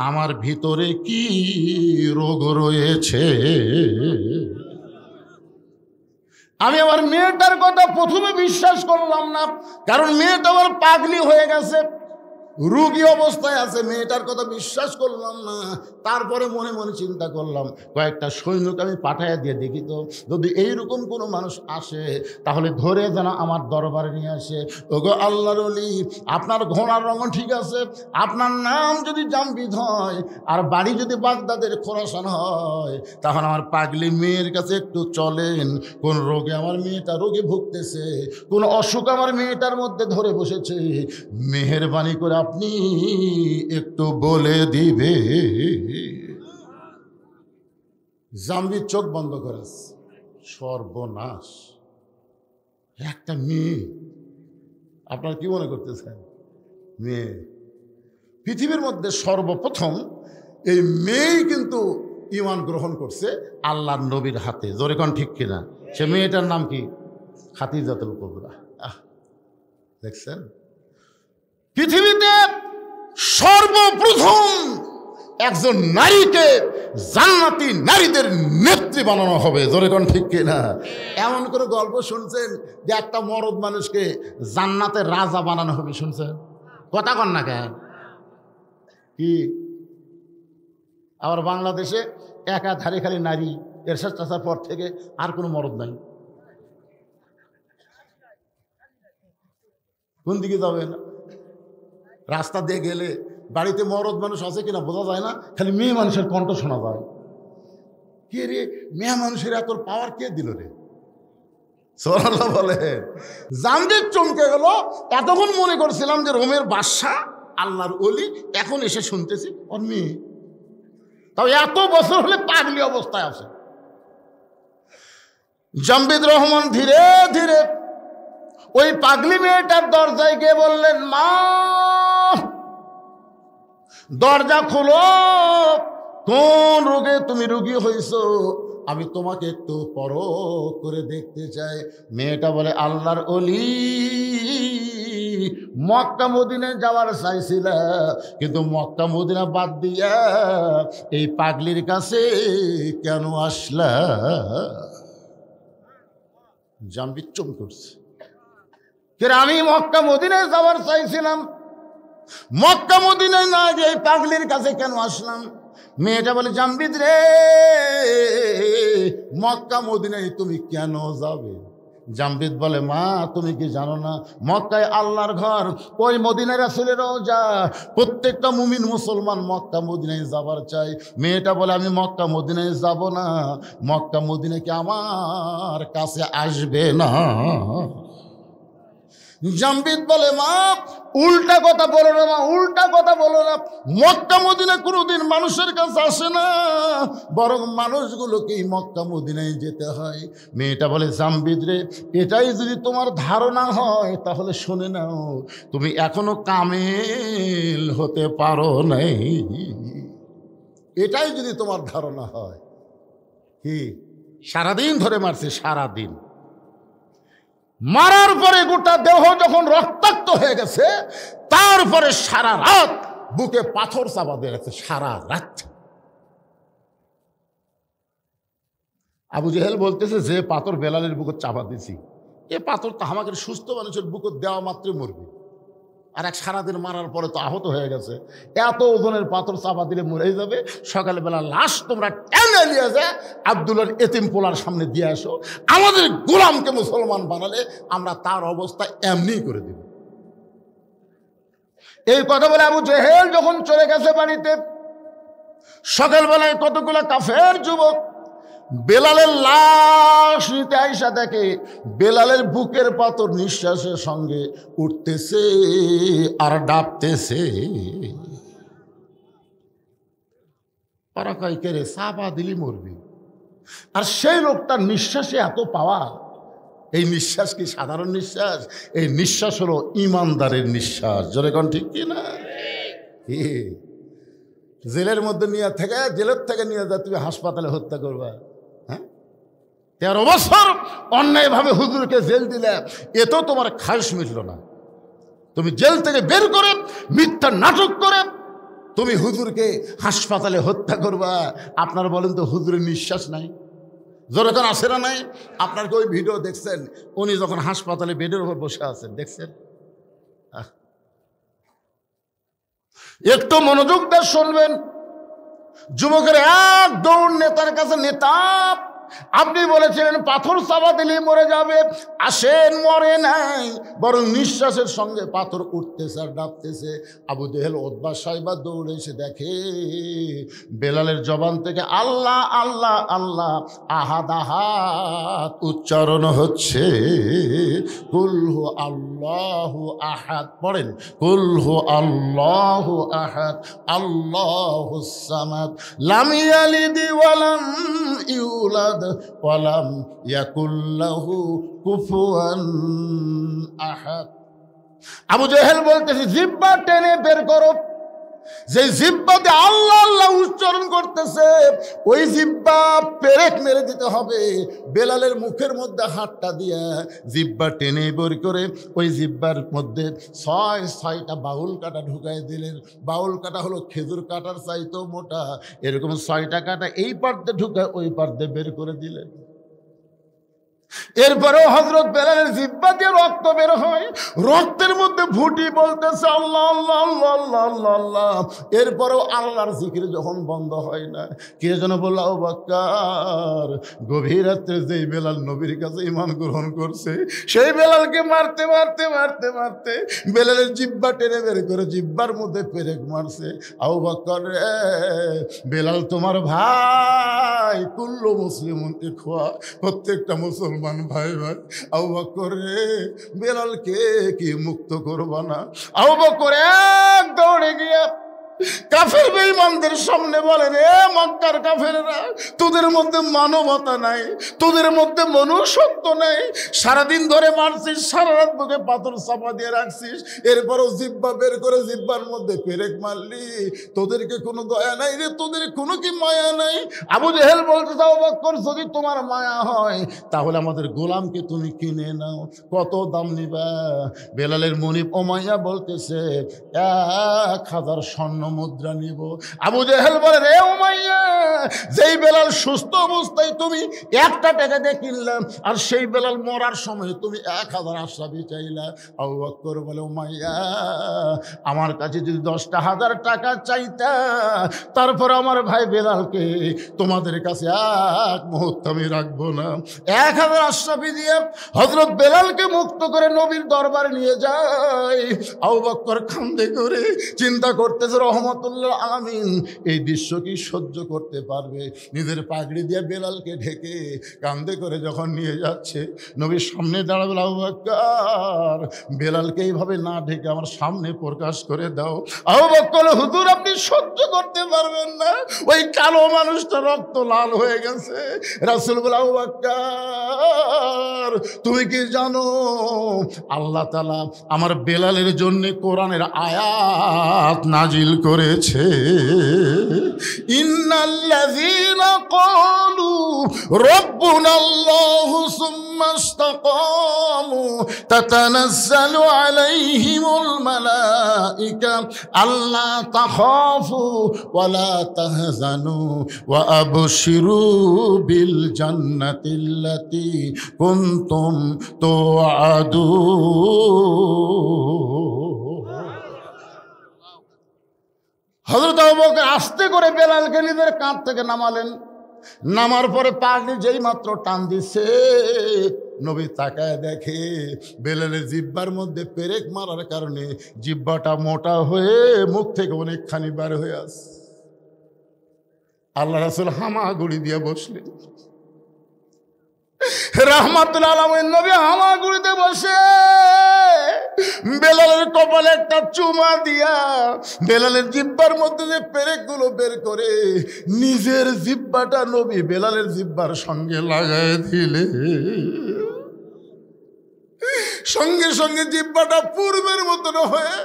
[SPEAKER 1] আমার ভিতরে কি রোগ রয়েছে। আমি আমার মেয়েটার কথা প্রথমে বিশ্বাস করলাম না, কারণ মেয়েটা আমার পাগলি হয়ে গেছে, রোগী অবস্থায় আছে, মেয়েটার কথা বিশ্বাস করলাম না। তারপরে মনে মনে চিন্তা করলাম, কয়েকটা সৈনিক আমি পাঠাইয়া দিয়ে দেখি তো, যদি এইরকম কোনো মানুষ আসে তাহলে ধরে যেন আমার দরবারে নিয়ে আসে। ওগো আল্লাহর ওলি, আপনার ঘোড়ার রঙ ঠিক আছে, আপনার নাম যদি জামবিদ হয়, আর বাড়ি যদি বাগদাদের খোরাসান হয়, তাহলে আমার পাগলি মেয়ের কাছে একটু চলেন। কোন রোগে আমার মেয়েটা রোগে ভুগতেছে, কোন অসুখ আমার মেয়েটার মধ্যে ধরে বসেছে, মেহেরবানি করে আপনি একটু বলে দিবে। জামবিদ চোখ বন্ধ করেছে। সর্বনাশ, একটা মেয়ে, আপনার কি মনে করতেছেন? মেয়ে, পৃথিবীর মধ্যে সর্বপ্রথম এই মেয়েই কিন্তু ঈমান গ্রহণ করছে আল্লাহর নবীর হাতে। জোরে কোন ঠিক কিনা? সে মেয়েটার নাম কি? খাদিজাতুল কুবরা। দেখছেন, পৃথিবীতে সর্বপ্রথম একজন নারীকে জান্নাতি নারীদের নেত্রী বানানো হবে। জোরে কোন ঠিক কিনা? এমন করে গল্প শুনছেন যে একটা মরদ মানুষকে জান্নাতের রাজা বানানো হবে, শুনছেন? কথা কন না কেন? কি আবার বাংলাদেশে একাধারে খালি নারী, এরশাদ চাচার পর থেকে আর কোনো মরদ নাই। কোন দিকে যাবেন? রাস্তা দিয়ে গেলে বাড়িতে মরদ মানুষ আছে কিনা বোঝা যায় না, খালি মেয়ে মানুষের কণ্ঠ শোনা যায়। কে রে, মেয়ে মানুষের এত পাওয়ার কে দিল রে? সুবহানাল্লাহ বলে। জামবিদ চমকে গেল। এতক্ষণ মনে করছিলাম যে রোমের বাদশা আল্লাহর ওলি, এখন এসে শুনতেছি ওর মেয়ে। তাও এত বছর হলে পাগলি অবস্থায় আছে। জামবিদ রহমান ধীরে ধীরে ওই পাগলি মেয়েটার দরজায় গিয়ে বললেন, মা দরজা খোলো, কোন রোগে তুমি রোগী হয়েছো, আমি তোমাকে একটু পরখ করে দেখতে চাই। মেয়েটা বলে, আল্লাহর ওলি, মক্কা মদিনায় যাওয়ার চাইছিল, কিন্তু মক্কা মদিনা বাদ দিয়া এই পাগলির কাছে কেন আসলা? জামবিদ চমকে করছে, আমি মক্কা মদিনায় যাওয়ার চাইছিলাম, মক্কা মদিনায় না গিয়ে এই পাগলির কাছে কেন আসলাম? মেয়েটা বলে, জামবিদ রে, মক্কা মদিনায় তুমি কেন যাবে? জামবিদ বলে, মা তুমি কি জানো না, মক্কায় আল্লাহর ঘর, ওই মদিনায় রাসূলের রওজা, প্রত্যেকটা মুমিন মুসলমান মক্কা মদিনায় যাবার চাই। মেয়েটা বলে, আমি মক্কা মদিনায় যাব না, মক্কা মদিনা কি আমার কাছে আসবে না? জামবিদ বলে, মা উল্টা কথা বলো না, মা উল্টা কথা বলো না, মক্কা মদিনা কোনোদিন মানুষের কাছে আসে না, বরং মানুষগুলোকেই মক্কা মদিনায় যেতে হয়। মেয়েটা বলে, জামবিদ রে, এটাই যদি তোমার ধারণা হয় তাহলে শুনে নাও, তুমি এখনো কামেল হতে পারো নাই। এটাই যদি তোমার ধারণা হয়। কি সারাদিন ধরে মারছে, সারাদিন মারার পরে গোটা দেহ যখন রক্তাক্ত হয়ে গেছে, তারপরে সারা রাত বুকে পাথর চাপা দিয়ে রাখছে, সারা রাত। আবু জেহেল বলতেছে, যে পাথর বেলালের বুকে চাপা দিয়েছি, এ পাথর তো আমাকে সুস্থ মানুষের বুকে দেওয়া মাত্রই মরবে, আর এক সারাদিন মারার পরে তো আহত হয়ে গেছে, এত ওজনের পাথর চাপা দিলে মরেই যাবে। সকালবেলা লাশ তোমরা টেনে নিয়ে যায় আব্দুল্লাহর এতিম পোলার সামনে দিয়ে আসো, আমাদের গোলামকে মুসলমান বানালে আমরা তার অবস্থা এমনি করে দেব। এই কথা বলে আবু জেহেল যখন চলে গেছে বাড়িতে, সকালবেলায় কতগুলো কাফের যুবক বেলালের লাশ নিতে আইসা দেখে বেলালের বুকের পাথর নিঃশ্বাসের সঙ্গে উঠতেছে আর ডাবতেছে। ওরা কয়, কে রে, চাপা দিলি মরবি। আর সেই লোকটার নিঃশ্বাসে এত পাওয়া। এই নিঃশ্বাস কি সাধারণ নিঃশ্বাস? এই নিঃশ্বাস হলো ইমানদারের নিঃশ্বাস। জোরে কোন ঠিক কি না? জেলের মধ্যে নিয়ে থেকে, জেলের থেকে নিয়ে যা তুমি হাসপাতালে হত্যা করবা? হ্যাঁ, 13 বছর অন্যায়ভাবে হুজুরকে জেল দিলে, এতেও তোমার খায়স মিটল না। তুমি জেল থেকে বের করে মিথ্যা নাটক করে তুমি হুজুরকে হাসপাতালে হত্যা করবা। আপনারা বলেন তো, হুজুরের নিঃশ্বাস নাই? যখন আসে না নাই? আপনার কি ওই ভিডিও দেখছেন, উনি যখন হাসপাতালে বেডের উপর বসে আছেন, দেখছেন? একটু মনোযোগ দিয়ে শুনবেন। যুবকের এক দৌড় নেতার কাছে, নেতা আপনি বলেছিলেন পাথর চাপা দিলে মরে যাবে, আসেন মরে নাই, বরং নিঃশ্বাসের সঙ্গে পাথর উঠতেছে আর ডাবতেছে। আবু জেহেল উতবা সাইবা দৌড়ে এসে দেখে বেলালের জবান থেকে আল্লাহ আল্লাহ আল্লাহ আহাদ আহাদ উচ্চারণ হচ্ছে। কুলহু আল্লাহু আহাদ, পড়েন, কুলহু আল্লাহু আহাদ আল্লাহুস সামাদ লাম ইয়ালিদ ওয়া লাম ইউলাদ ওয়ালাম ইয়াকুল লাহু কুফুয়ান আহাদ। আবু জেহেল বলতেছে, জিহ্বা টেনে বের করো। যে জিহ্বাতে আল্লাহ আল্লাহ উচ্চারণ করতেছে, ওই জিহ্বা পেরেক মেরে দিতে হবে। বেলালের মুখের মধ্যে হাতটা দিয়ে জিহ্বা টেনে বের করে ওই জিহ্বার মধ্যে 6টা বাউল কাটা ঢুকাই দিলেন। বাউল কাটা হলো খেজুর কাটার চাইতেও মোটা, এরকম 6টা কাটা এই পার্দে ঢুকায় ওই পার্দে বের করে দিলেন। এরপরেও হযরত বেলালের জিহ্বা দিয়ে রক্ত বের হয়, রক্তের মধ্যে ফুটি বলতেছে আল্লাহ আল্লাহ আল্লাহ আল্লাহ আল্লাহ আল্লাহ। এরপরেও আল্লাহর জিকির যখন বন্ধ হয় না, কে যেন বলল, আবু বকর, গভীর রাত্রে যেই বেলাল নবীর কাছে ঈমান গ্রহণ করছে, সেই বেলালকে মারতে মারতে মারতে মারতে বেলালের জিহ্বা টেনে বের করে জিহ্বার মধ্যে পেরেক মারছে। আবু বকর রে, বেলাল তোমার ভাই, কুল্লু মুসলিমুন ইখওয়া, প্রত্যেকটা মুসলমান মুসলমান ভাই ভাই, আবু বকর রে, বেলালকে কি মুক্ত করবা না? আবু বকর এক দৌড়ে গিয়ে কাফের বেঈমানদের সামনে বলেন, এ মক্কার কাফেররা, তোদের মধ্যে মানবতা নাই, তোদের মধ্যে মনুষ্যত্ব নাই। সারাদিন ধরে মারছিস, সারা রাত বুকে পাথর চাপা দিয়ে রাখছিস, এরপরও জিব্বা বের করে জিব্বার মধ্যে পেরেক মারলি, তোদেরকে কোনো দয়া নাই রে, তোদের কোনো কি মায়া নাই? আবু জেহেল বলতে, আবু বকর যদি তোমার মায়া হয় তাহলে আমাদের গোলামকে তুমি কিনে নাও, কত দাম নিবা? বেলালের মনিব উমাইয়া বলতেছে 1000 স্বর্ণ মুদ্রা নিব। আবু জেহেল বলে, রে উমাইয়া, যেই বেলাল সুস্থ অবস্থায় তুমি 1 টাকা দিয়ে কিনলাম, আর সেই বেলাল মরার সময় তুমি 1000 আশরাফি চাইলা। আবু বকর বলে, উমাইয়া, আমার কাছে যদি 10,000 টাকা চাইতা, তারপর আমার ভাই বেলালকে তোমাদের কাছে এক মুহূর্ত আমি রাখবো না। 1000 আশরাফি দিয়ে হযরত বেলালকে মুক্ত করে নবীর দরবারে নিয়ে যায়। আবু বকর কান্দে করে চিন্তা করতেছে, রহমতুল্লাহ আলামিন এই দৃশ্য কি সহ্য করতে পারবে? নিজের পাগড়ি দিয়ে বেলালকে ঢেকে কান্দে করে যখন নিয়ে যাচ্ছে, নবীর সামনে দাঁড়াবে, আবু বকর, বেলালকে এইভাবে না ঢেকে আমার সামনে প্রকাশ করে দাও। আবু বকর, হুজুর আপনি সহ্য করতে পারবেন না, ওই কালো মানুষটা রক্ত লাল হয়ে গেছে। রাসূল বলে, আবু বকর, তুমি কি জানো আল্লাহ তাআলা আমার বেলালের জন্য কোরআনের আয়াত নাজিল করেছে? ইন্নাল্লাযীনা ক্বালু রাব্বুনাল্লাহু সুম্মা ইসতাকামু তাতানাজ্জালু আলাইহিমুল মালায়েকা আল্লা তাখাফু ওয়া লা তাহজানু ওয়া আবশিরু বিল জান্নাতিল্লাতী কুনতুম তুআদুন। হযরত আবু বকর আস্তে করে বেলালকে নিজের কাঁধ থেকে নামালেন। নামার পরে পাগড়ি যেই মাত্র টান দিছে, নবী তাকায় দেখে বেলালের জিব্বার মধ্যে পেরেক মারার কারণে জিব্বাটা মোটা হয়ে মুখ থেকে অনেকখানি বার হয়ে আসে। আল্লাহ রাসূল হামাগুড়ি দিয়ে বসলেন। রাহমাতুল আলামিন নবী হামাগুড়িতে বসে বেলালের কপালে একটা চুমা দিয়া বেলালের জিব্বার মধ্যে যে পেরেকগুলো বের করে নিজের জিব্বাটা নবী বেলালের জিব্বার সঙ্গে লাগায় দিলে, সঙ্গে সঙ্গে জিব্বাটা পূর্বের মতন হয়ে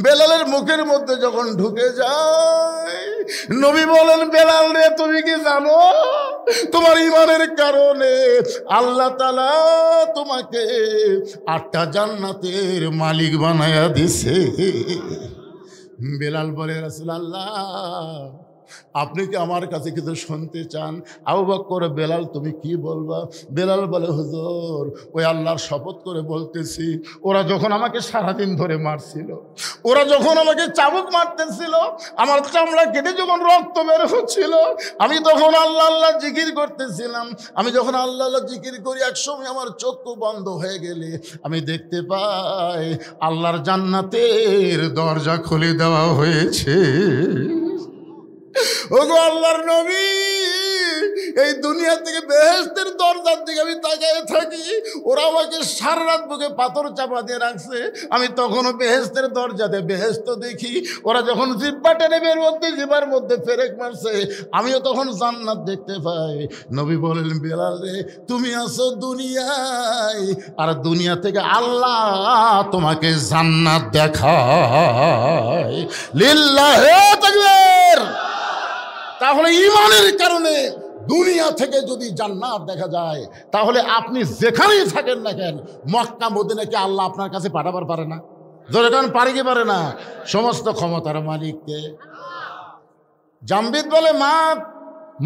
[SPEAKER 1] বেলালের মুখের মধ্যে যখন ঢুকে যায়, নবী বলেন, বেলাল রে, তুমি কি জানো তোমার ঈমানের কারণে আল্লাহ তাআলা তোমাকে 8টা জান্নাতের মালিক বানায়া দিছে? বেলাল বলে, রাসূলুল্লাহ আপনি কি আমার কাছে কিছু শুনতে চান? আবু বকর, বেলাল তুমি কি বলবা? বেলাল বলে, হুজুর ওই আল্লাহর শপথ করে বলতেছি, ওরা যখন আমাকে সারাদিন ধরে মারছিল, ওরা যখন আমাকে চাবুক মারতেছিল, আমার চামড়া কেটে যখন রক্ত বের হচ্ছিল, আমি তখন আল্লাহ আল্লাহ জিকির করতেছিলাম। আমি যখন আল্লাহ আল্লাহ জিকির করি, একসময় আমার চক্ষু বন্ধ হয়ে গেলে আমি দেখতে পাই আল্লাহর জান্নাতের দরজা খুলে দেওয়া হয়েছে। ওগো আল্লাহর নবী, এই দুনিয়া থেকে বেহেশতের দরজার দিকে আমি তাকিয়ে থাকি, ওরা আমাকে সারা রাত বুকে পাথর চাপা দিয়ে রাখছে, আমি তখনও বেহেশতের দরজাতে বেহেশত দেখি। ওরা যখন জিব্বা টেনে বের মধ্যে জিব্বার মধ্যে পেরেক মারছে, আমিও তখন জান্নাত দেখতে পাই। নবী বলেন, বেলাল রে, তুমি আছো দুনিয়ায়, আর দুনিয়া থেকে আল্লাহ তোমাকে জান্নাত দেখায়। লিল্লাহে তাকবীর। তাহলে ঈমানের কারণে দুনিয়া থেকে যদি জান্নাত দেখা যায়, তাহলে আপনি যেখানেই থাকেন না কেন, মক্কা মদিনাকে আল্লাহ আপনার কাছে পাঠাবার পারে না? জোরে কারণ পারে কি পারে না? সমস্ত ক্ষমতার মালিককে। জামবিদ বলে, মা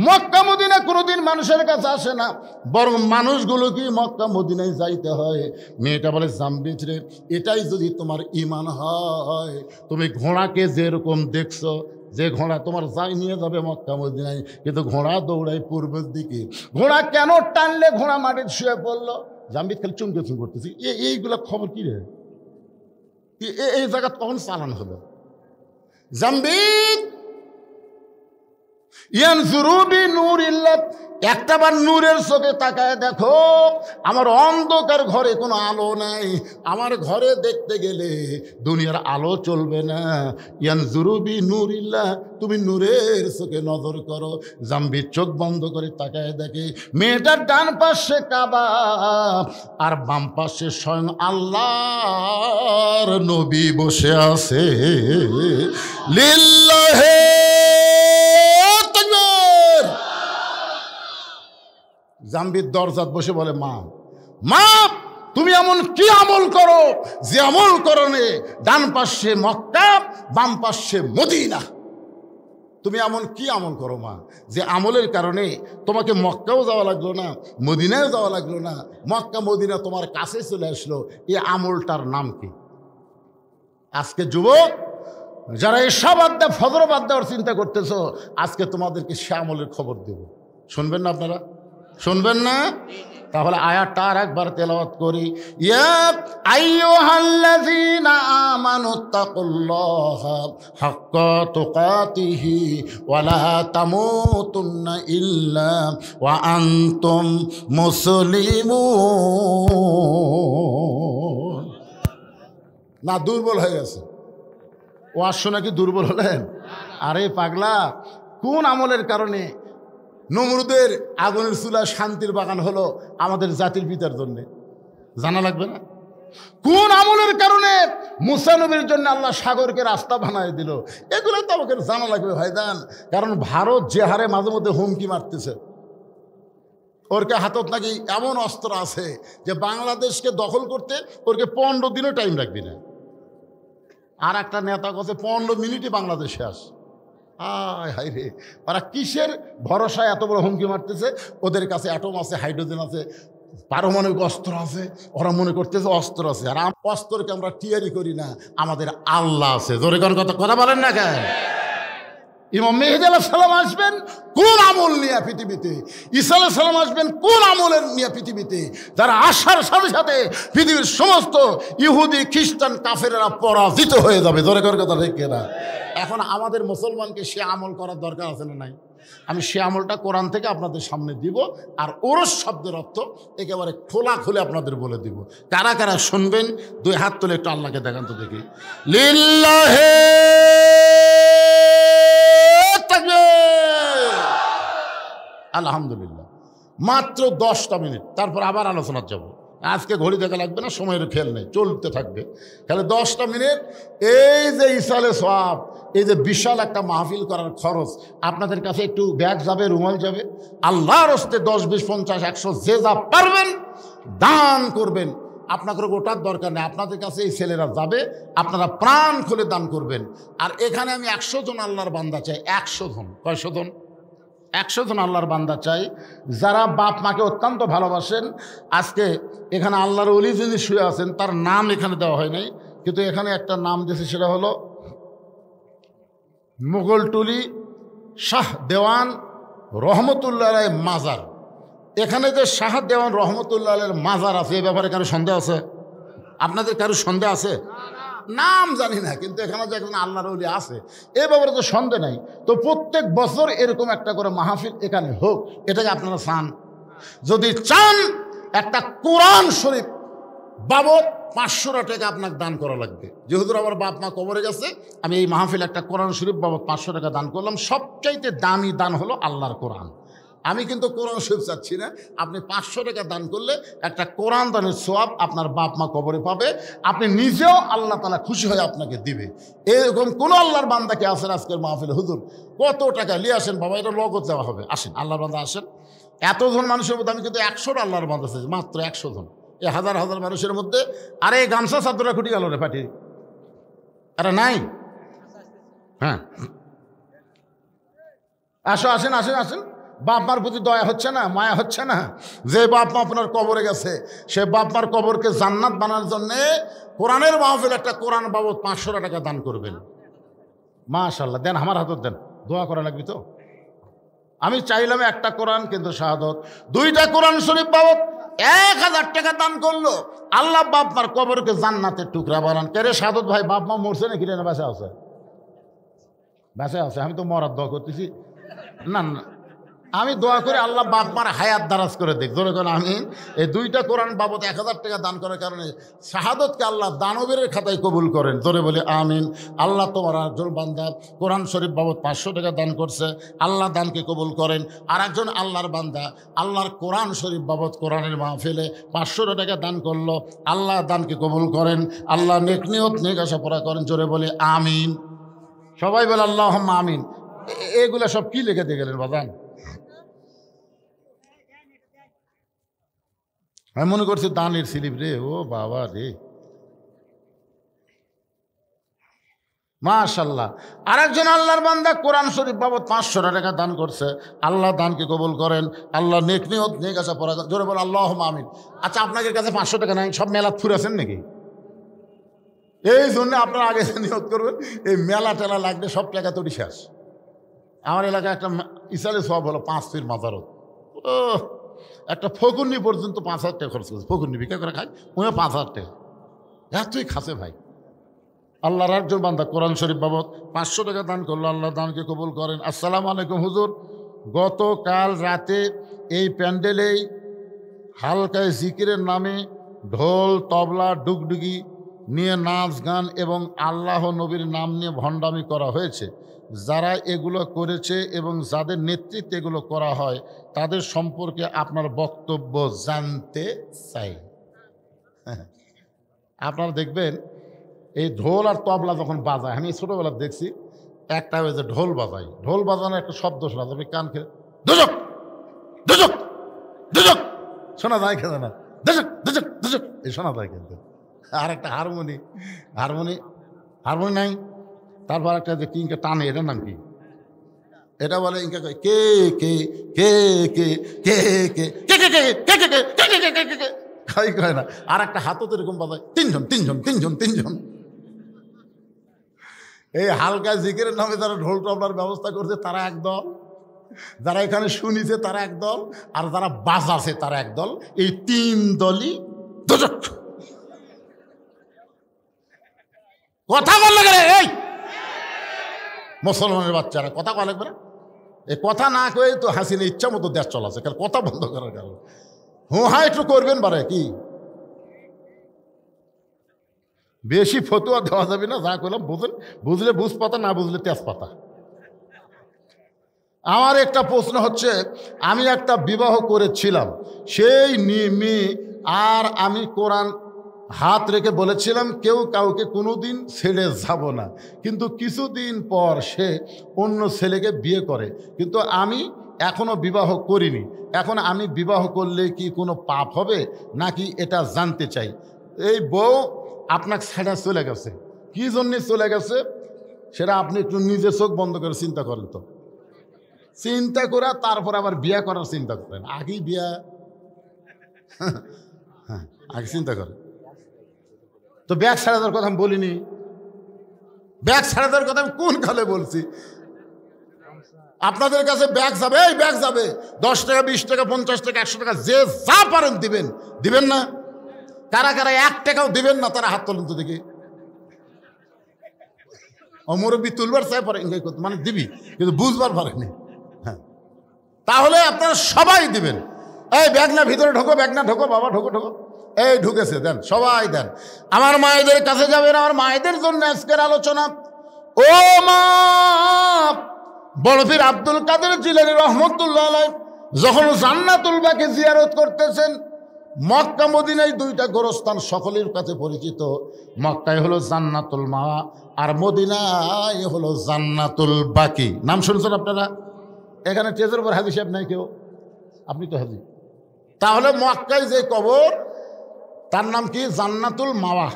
[SPEAKER 1] মক্কা মদিনা কোনোদিন মানুষের কাছে আসে না, বরং মানুষগুলো কি মক্কা মদিনায় যাইতে হয়। মেয়েটা বলে, জামবিদ রে, এটাই যদি তোমার ঈমান হয়, তুমি ঘোড়াকে যেরকম দেখছো, যে ঘোড়া তোমার যাই নিয়ে যাবে মক্কা মদিনায়, কিন্তু ঘোড়া দৌড়ায় পূর্বের দিকে, ঘোড়া কেন টানলে ঘোড়া মাটির শুয়ে পড়লো? জামবিদ খালি চুমকে চুম করতেছি, এইগুলা খবর কি রে? এই জায়গা কখন চালান হলো? জামবিদ ইয়ানজুরু বিনুরিল্লাহ একটাবার নূরের চোখে তাকায় দেখো, আমার অন্ধকার ঘরে কোনো আলো নাই। আমার ঘরে দেখতে গেলে দুনিয়ার আলো চলবে না। ইয়ানজুরুবি নূরিল্লাহ, তুমি নূরের চোখে নজর করো। জাম্বির চোখ বন্ধ করে তাকায় দেখে মেয়েটার ডান পাশে কাবা আর বাম পাশে স্বয়ং আল্লাহর নবী বসে আছে। লিল্লাহে তাকবীর। জাম্বির দরজাত বসে বলে, মা মা তুমি এমন কি আমল করো যে আমল করনে ডান পাশে মক্কা বাম পাশে মদিনা? তুমি এমন কি আমল করো মা যে আমলের কারণে তোমাকে মক্কাও যাওয়া লাগলো না, মদিনাও যাওয়া লাগলো না, মক্কা মদিনা তোমার কাছে চলে আসলো? এই আমলটার নাম কি? আজকে যুবক যারা এসব বাদ দেয়, ফজর বাদ দেওয়ার চিন্তা করতেছো, আজকে তোমাদেরকে সে আমলের খবর দেব। শুনবেন না আপনারা? শুনবেন না? তাহলে আয়াতটা আর একবার তেলাওয়াত করি। ইয়া আইয়ুহাল্লাযীনা আমানুত্তাকুল্লাহা হাক্কা তুকাতিহি ওয়া লা তামুতুন্না ইল্লা ওয়া আনতুম মুসলিমুন। না দুর্বল হয়ে গেছে? ওয়াজ শুনে কি দুর্বল হলেন? আরে পাগলা, কোন আমলের কারণে নমরুদের আগুনের চুলা শান্তির বাগান হলো আমাদের জাতির পিতার জন্য? জানা লাগবে না? কোন আমলের কারণে মুসা নবীর জন্য আল্লাহ সাগরকে রাস্তা বানায় দিল? এগুলো তো আমাকে জানা লাগবে ভাইজান। কারণ ভারত যে হারে মাঝে মধ্যে হুমকি মারতেছে, ওরকে হাতত নাকি এমন অস্ত্র আছে যে বাংলাদেশকে দখল করতে ওরকে 15 দিনও টাইম রাখবি না। আর একটা নেতা কাছে 15 মিনিটে বাংলাদেশে আস। হায় হায় রে, ওরা কিসের ভরসায় এত বড় হুমকি মারতেছে? ওদের কাছে অ্যাটম আছে, হাইড্রোজেন আছে, পারমাণবিক অস্ত্র আছে। ওরা মনে করতেছে অস্ত্র আছে, আর অস্ত্রকে আমরা টিয়ারি করি না, আমাদের আল্লাহ আছে। জোরে কোন কথা বলেন না কেন? ইমাম মেহেদী আলাইহিস সালাম আসবেন কোন আমল নিয়ে পৃথিবীতে? ঈসা আলাইহিস সালাম আসবেন কোন আমলের নিয়ে পৃথিবীতে? যারা আসার সাথে সাথে পৃথিবীর সমস্ত ইহুদি খ্রিস্টান কাফেরেরা পরাজিত হয়ে যাবে। জোরে করে কথা ঠিক না? এখন আমাদের মুসলমানকে সে আমল করার দরকার আছে না নাই? আমি সে আমলটা কোরআন থেকে আপনাদের সামনে দিব, আর ওরস শব্দের অর্থ একেবারে খোলা খুলে আপনাদের বলে দিব। কারা কারা শুনবেন? 2 হাত তুলে একটু আল্লাহকে দেখান তো দেখি। লিল্লাহে আলহামদুলিল্লাহ। মাত্র 10টা মিনিট, তারপর আবার আলোচনা যাব। আজকে ঘড়ি দেখা লাগবে না, সময়ের খেয়াল নেই, চলতে থাকবে। তাহলে 10টা মিনিট এই যে ইসালে সওয়াব, এই যে বিশাল একটা মাহফিল করার খরচ, আপনাদের কাছে একটু ব্যাগ যাবে, রুমাল যাবে। আল্লাহর হস্তে 10, 20, 50, 100 যে যা পারবেন দান করবেন। আপনাদের গোটার দরকার নেই, আপনাদের কাছে এই ছেলেরা যাবে, আপনারা প্রাণ খুলে দান করবেন। আর এখানে আমি 100 জন আল্লাহর বান্দা চাই। 100 জন। কয়শো জন? 100 জন আল্লাহর বান্দা চাই, যারা বাপ মাকে অত্যন্ত ভালোবাসেন। আজকে এখানে আল্লাহর ওলি যিনি শুয়ে আছেন, তার নাম এখানে দেওয়া হয় নাই, কিন্তু এখানে একটা নাম দিয়েছে, সেটা হলো মুঘলটুলি শাহ দেওয়ান রহমতুল্লাহ আলাইহির মাজার। এখানে যে শাহ দেওয়ান রহমতুল্লাহ আলাইহির মাজার আছে, এ ব্যাপারে কারো সন্দেহ আছে? আপনাদের কারো সন্দেহ আছে? নাম জানি না, কিন্তু এখানে যে একজন আল্লাহর ওলি আছে এ ব্যাপারে তো সন্দেহ নাই। তো প্রত্যেক বছর এরকম একটা করে মাহফিল এখানে হোক, এটাকে আপনারা চান? যদি চান, একটা কোরআন শরীফ বাবদ 500 টাকা আপনাকে দান করা লাগবে। যেহেতু আমার বাপ মা কবরে গেছে, আমি এই মাহফিল একটা কোরআন শরীফ বাবদ 500 টাকা দান করলাম। সবচাইতে দামি দান হলো আল্লাহর কোরআন। আমি কিন্তু কোরআন শরীফ চাচ্ছি না, আপনি 500 টাকা দান করলে একটা কোরআন দানের সওয়াব আপনার বাপ মা কবরে পাবে, আপনি নিজেও আল্লাহ তাআলা খুশি হয়ে আপনাকে দিবে। এরকম কোন আল্লাহর বান্দাকে আসেন আজকের মাহফিলে, হুজুর কত টাকা নিয়ে আসেন বাবা, এটা নগদ দেওয়া হবে, আসেন আল্লাহর বান্দা আসেন। এতজন মানুষের মধ্যে আমি কিন্তু 100টা আল্লাহর বান্দা চাইছি, মাত্র 100 জন। এই হাজার হাজার মানুষের মধ্যে আরে এই গামছা চাদরা খুঁটি গেল রে পাটি, আরে নাই? হ্যাঁ আসো, আসেন আসেন আসেন। বাপ মার প্রতি দয়া হচ্ছে না, মায়া হচ্ছে না? যে বাপ মা আপনার কবরে গেছে, সে বাপ মার কবরকে জান্নাত বানানোর জন্যে কোরআনের মাহফিল একটা কোরআন বাবদ 500 টাকা দান করবেন। মাশাআল্লাহ, দেন, আমার হাতত দেন, দোয়া করা লাগবে তো। আমি চাইলাম একটা কোরআন, কিন্তু শাহাদত 2টা কোরআন শরীফ বাবদ 1000 টাকা দান করলো। আল্লাহ বাপ মার কবরকে জান্নাতের টুকরা বানান। কে রে শাহাদত ভাই, বাপ মা মরছে নাকি? না বেঁচে আছে? বেঁচে আছে। আমি তো মরার দোয়া করতেছি। না না আমি দোয়া করে আল্লাহ বাপমার হায়াত দারাজ করে দেখ, ধরে করেন আমিন। এই দুইটা কোরআন বাবদ 1000 টাকা দান করার কারণে শাহাদতকে আল্লাহ দানবের খাতায় কবুল করেন, ধরে বলে আমিন। আল্লাহ তোমার একজন বান্দা কোরআন শরীফ বাবদ 500 টাকা দান করছে, আল্লাহ দানকে কবুল করেন। আর একজন আল্লাহর বান্দা আল্লাহর কোরআন শরীফ বাবদ কোরআনের মাহফিলে 500 টাকা দান করলো, আল্লাহ দানকে কবুল করেন, আল্লাহ নেক নিয়ত নেক আশা পূরা করেন, জোরে বলে আমিন। সবাই বলে আল্লাহুম্মা আমিন। এগুলা সব কি লিখে দিয়ে গেলেন বাজান? আমি মনে করছি দানের স্লিপ রে, ও বাবা রে, মাশাআল্লাহ। আর একজন আল্লাহর বান্দা কোরআন শরীফ বাবদ 500 টাকা দান করছে, আল্লাহ দানকে কবুল করেন, আল্লাহ নেক নিয়ত নেক আশা পূরা করেন, জোরে বলে আল্লাহুম্মা আমিন। আচ্ছা, আপনাদের কাছে 500 টাকা নাই, সব মেলা ফুরাছেন নাকি? এই জন্য আপনারা আগে নিয়ত করবেন, এই মেলা টেলা লাগবে, সব টাকা তো শেষ। আমার এলাকায় একটা ইসালে সব হলো 5 ফির মাজারত, ও একটা ফকুন্নি পর্যন্ত 5000 টাকা খরচ করছে, ফকুন্নি ভিক্ষা করে খায়, ওই 5000 টাকা এতই খাসে ভাই। আল্লাহর একজন বান্দা কোরআন শরীফ বাবদ 500 টাকা দান করলো, আল্লাহ দানকে কবুল করেন। আসসালামু আলাইকুম হুজুর, গতকাল রাতে এই প্যান্ডেলেই হালকায় জিকিরের নামে ঢোল তবলা ডুগডুগি নিয়ে নাচ গান এবং আল্লাহ নবীর নাম নিয়ে ভণ্ডামি করা হয়েছে। যারা এগুলো করেছে এবং যাদের নেতৃত্বে এগুলো করা হয় তাদের সম্পর্কে আপনার বক্তব্য জানতে চাই। আপনারা দেখবেন এই ঢোল আর তবলা যখন বাজায়, আমি ছোটোবেলা দেখছি একটা ওই যে ঢোল বাজায়, ঢোল বাজানোর একটা শব্দ শোনা যাবে কান খেলে, দুজক দুজক দুজক শোনা যায়, খেলে না দুজক দুজক দুজক এই শোনা যায়। কিন্তু আর একটা হারমোনি নাই, তারপর একটা যে কিংকে টানে, এটার নাম কি? এটা বলে ইনকা কে কে কে কে কে কে কে কে কে কে কে কে কে খাই কয় না। আর একটা হাতও তো এরকম বাজায়, তিনজন। এই হালকা জিকিরের নামে যারা ঢোল টবলার ব্যবস্থা করছে তারা একদল, যারা এখানে শুনিছে তারা একদল, আর যারা বাজাছে তারা একদল। এই 3 দলই দুজক। কথা বল লাগে, এই মুসলমানের বাচ্চারা কথা কয়া লাগবে না। এই কথা না কয়ে তো হাসিনা ইচ্ছা মতো দেশ চলাছে, কারণ কথা বন্ধ করার কারণ হ্যাঁ একটু করবেন বারে কি বেশি ফতুয়া দেওয়া যাবে না, যা করলাম বুঝলে বুঝ পাতা, না বুঝলে তেজপাতা। আমার একটা প্রশ্ন হচ্ছে, আমি একটা বিবাহ করেছিলাম, সেই মেয়ে আর আমি কোরআন হাত রেখে বলেছিলাম কেউ কাউকে কোনোদিন ছেড়ে যাব না, কিন্তু কিছুদিন পর সে অন্য ছেলেকে বিয়ে করে, কিন্তু আমি এখনো বিবাহ করিনি। এখন আমি বিবাহ করলে কি কোনো পাপ হবে নাকি, এটা জানতে চাই। এই বউ আপনাকে ছেড়ে চলে গেছে, কি জন্যে চলে গেছে সেটা আপনি একটু নিজে চোখ বন্ধ করে চিন্তা করেন তো। চিন্তা করে তারপর আবার বিয়ে করার চিন্তা করেন, আগেই বিয়া আগে চিন্তা করেন তো। ব্যাগ ছাড়া দেওয়ার কথা আমি বলিনি, ব্যাগ ছাড়া দেওয়ার কথা আমি কোন কালে বলছি? আপনাদের কাছে ব্যাগ যাবে, এই ব্যাগ যাবে 10 টাকা 20 টাকা 50 টাকা 100 টাকা, যে যা পারেন দিবেন না? কারা কারা 1 টাকাও দিবেন না তারা হাত তোলেন তো দেখি। মুরব্বী তুলবার চাই পরে মানে দিবি, কিন্তু বুঝবার পারেনি। হ্যাঁ, তাহলে আপনারা সবাই দিবেন। এই ব্যাগ না ভিতরে ঢোকো, ব্যাগ না ঢোকো, বাবা ঢোকো ঢোকো, এই ঢুকেছে, দেন সবাই দেন। আমার মায়েদের কাছে যাবেন, আমার মায়েদের জন্য আজকের আলোচনা। ও মা, বড় পীর আব্দুল কাদের জিলানী রহমতুল্লাহ আলাইহি যখন জান্নাতুল বাকি জিয়ারত করতেছেন, মক্কা মদিনায় 2টা গোরস্থান সকলের কাছে পরিচিত। মক্কায় হলো জান্নাতুল মাওয়া আর মদিনায় হলো জান্নাতুল বাকি। নাম শুনছেন আপনারা? এখানে টেজের উপর হাজি সাহেব নাই কেউ, আপনি তো হাজি। তাহলে মক্কায় যে কবর তার নাম কি? জান্নাতুল মাওয়া।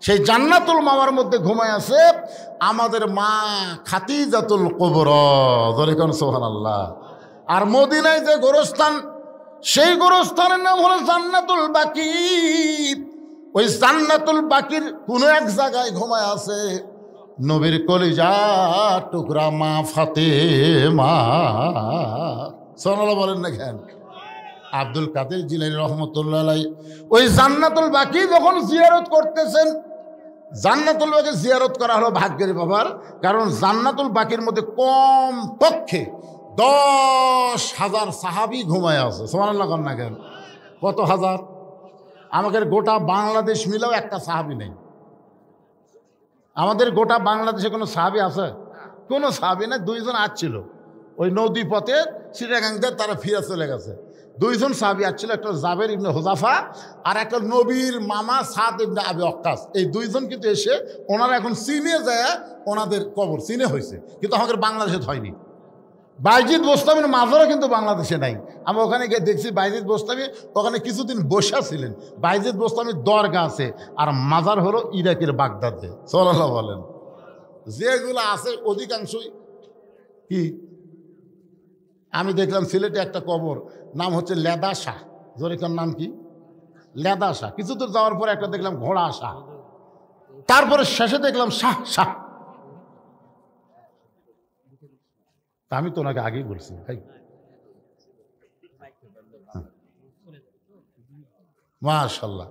[SPEAKER 1] সেই জান্নাতুল মাওয়ার মধ্যে ঘুমায় আছে আমাদের মা খাদিজাতুল কুবরা, যখন সুবহানাল্লাহ। আর মদিনায় যে গোরস্থান, সেই গোরস্থানের নাম হলো জান্নাতুল বাকি। ওই জান্নাতুল বাকির কোন এক জায়গায় ঘুমায় আছে নবীর কলিজা টুকরা মা ফাতেমা। সুবহানাল্লাহ বলেন না কেন? আব্দুল কাদের জিলানী রহমতুল্লাহ আলাইহি ওই জান্নাতুল বাকি যখন জিয়ারত করতেছেন, জান্নাতুল বাকি জিয়ারত করা হলো ভাগ্যের ব্যাপার, কারণ জান্নাতুল বাকির মধ্যে কম পক্ষে 10,000 সাহাবি ঘুমায় আছে। সুবহানাল্লাহ কন না কেন? কত হাজার? আমাদের গোটা বাংলাদেশ মিলেও একটা সাহাবি নেই। আমাদের গোটা বাংলাদেশে কোনো সাহাবি আছে? কোনো সাহাবি না। 2 জন আসছিল ওই নদী পথে চিটাগাংতে, তারা ফিরে চলে গেছে। 2 জন সাহাবি আসছিল, একটা জাবের ইবনে হুযাফা আর একটা নবীর মামা সাদ ইবনে আবি ওয়াক্কাস। এই 2 জন কিন্তু এসে ওনারা এখন চীনে যায়, ওনাদের কবর চীনে হয়েছে, কিন্তু আমাদের বাংলাদেশে হয়নি। বাইজিদ বোস্তামির মাজারও কিন্তু বাংলাদেশে নাই। আমি ওখানে গিয়ে দেখছি বাইজিদ বোস্তামি ওখানে কিছুদিন বসা ছিলেন। বাইজিদ বোস্তামির দরগা আছে, আর মাজার হলো ইরাকের বাগদাদে। সাল্লাল্লাহু বলেন। যেগুলো আছে অধিকাংশই কি, আমি দেখলাম সিলেটে একটা কবর, নাম হচ্ছে লেদা শাহ। জরিকার নাম কি? লেদা শাহ। কিছু দূর যাওয়ার পরে একটা দেখলাম ঘোড়া শাহ, তারপরে শেষে দেখলাম শাহ শাহ। আমি তো ওনাকে আগেই বলছি ভাই। মাশাআল্লাহ,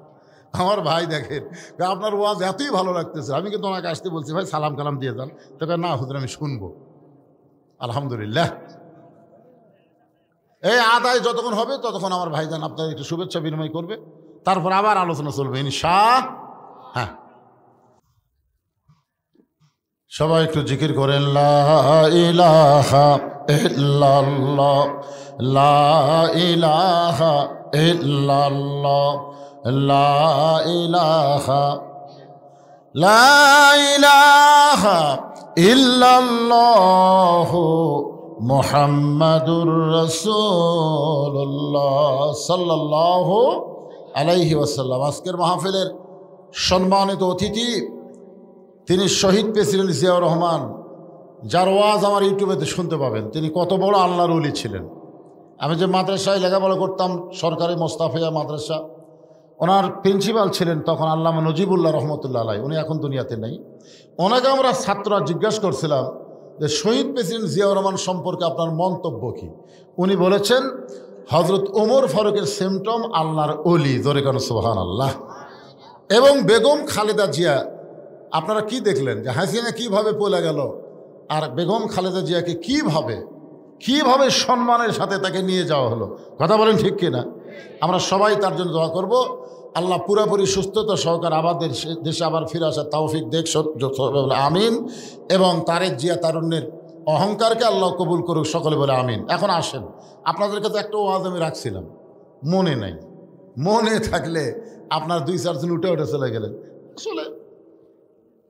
[SPEAKER 1] আমার ভাই দেখেন, আপনার ওয়াজ এতই ভালো লাগতেছে, আমি কিন্তু ওনাকে আসতে বলছি ভাই সালাম কালাম দিয়ে যান। তবে না হুজুর আমি শুনবো। আলহামদুলিল্লাহ, এই আদায় যতক্ষণ হবে ততক্ষণ আমার ভাইজান আপনার একটু শুভেচ্ছা বিনিময় করবে, তারপর আবার আলোচনা চলবে ইনশাআল্লাহ। হ্যাঁ, সবাই একটু জিকির করেন, লা ইলাহা ইল্লাল্লাহ, লা ইলাহা ইল্লাল্লাহ, লা ইলাহা, লা ইলাহা ইল্লাল্লাহ মুহাম্মাদুর রাসূলুল্লাহ সাল্লাল্লাহু আলাইহি ওয়াসাল্লাম। আজকের মাহফিলের সম্মানিত অতিথি তিনি শহীদ প্রেসিডেন্ট জিয়াউর রহমান, যার ওয়াজ আমার ইউটিউবেতে শুনতে পাবেন। তিনি কত বড় আল্লাহর ওলি ছিলেন। আমি যে মাদ্রাসায় লেখাপড়া করতাম, সরকারি মোস্তাফিয়া মাদ্রাসা, ওনার প্রিন্সিপাল ছিলেন তখন আল্লামা নজিবুল্লাহ রহমতুল্লাহ আলাই। উনি এখন দুনিয়াতে নেই। ওনাকে আমরা ছাত্ররা জিজ্ঞাসা করছিলাম যে শহীদ প্রেসিডেন্ট জিয়াউর রহমান সম্পর্কে আপনার মন্তব্য কী? উনি বলেছেন হজরত ওমর ফারুকের সিমটম আল্লাহর ওলি। জোরে কেন সুবহানাল্লাহ। এবং বেগম খালেদা জিয়া, আপনারা কি দেখলেন যে হাসিনা কিভাবে পলে গেল, আর বেগম খালেদা জিয়াকে কিভাবে সম্মানের সাথে তাকে নিয়ে যাওয়া হলো। কথা বলেন ঠিক কিনা? আমরা সবাই তার জন্য দোয়া করব, আল্লাহ পুরাপুরি সুস্থতা সহকারে আমাদের দেশে আবার ফিরে আসার তৌফিক দেখ, আমিন। এবং তারেক জিয়া তারুণ্যের অহংকারকে আল্লাহ কবুল করুক, সকলে বলে আমিন। এখন আসেন, আপনাদের কাছে একটা ওয়াজ আমি রাখছিলাম, মনে নাই। মনে থাকলে আপনার 2-4 জন উঠে চলে গেলেন। আসলে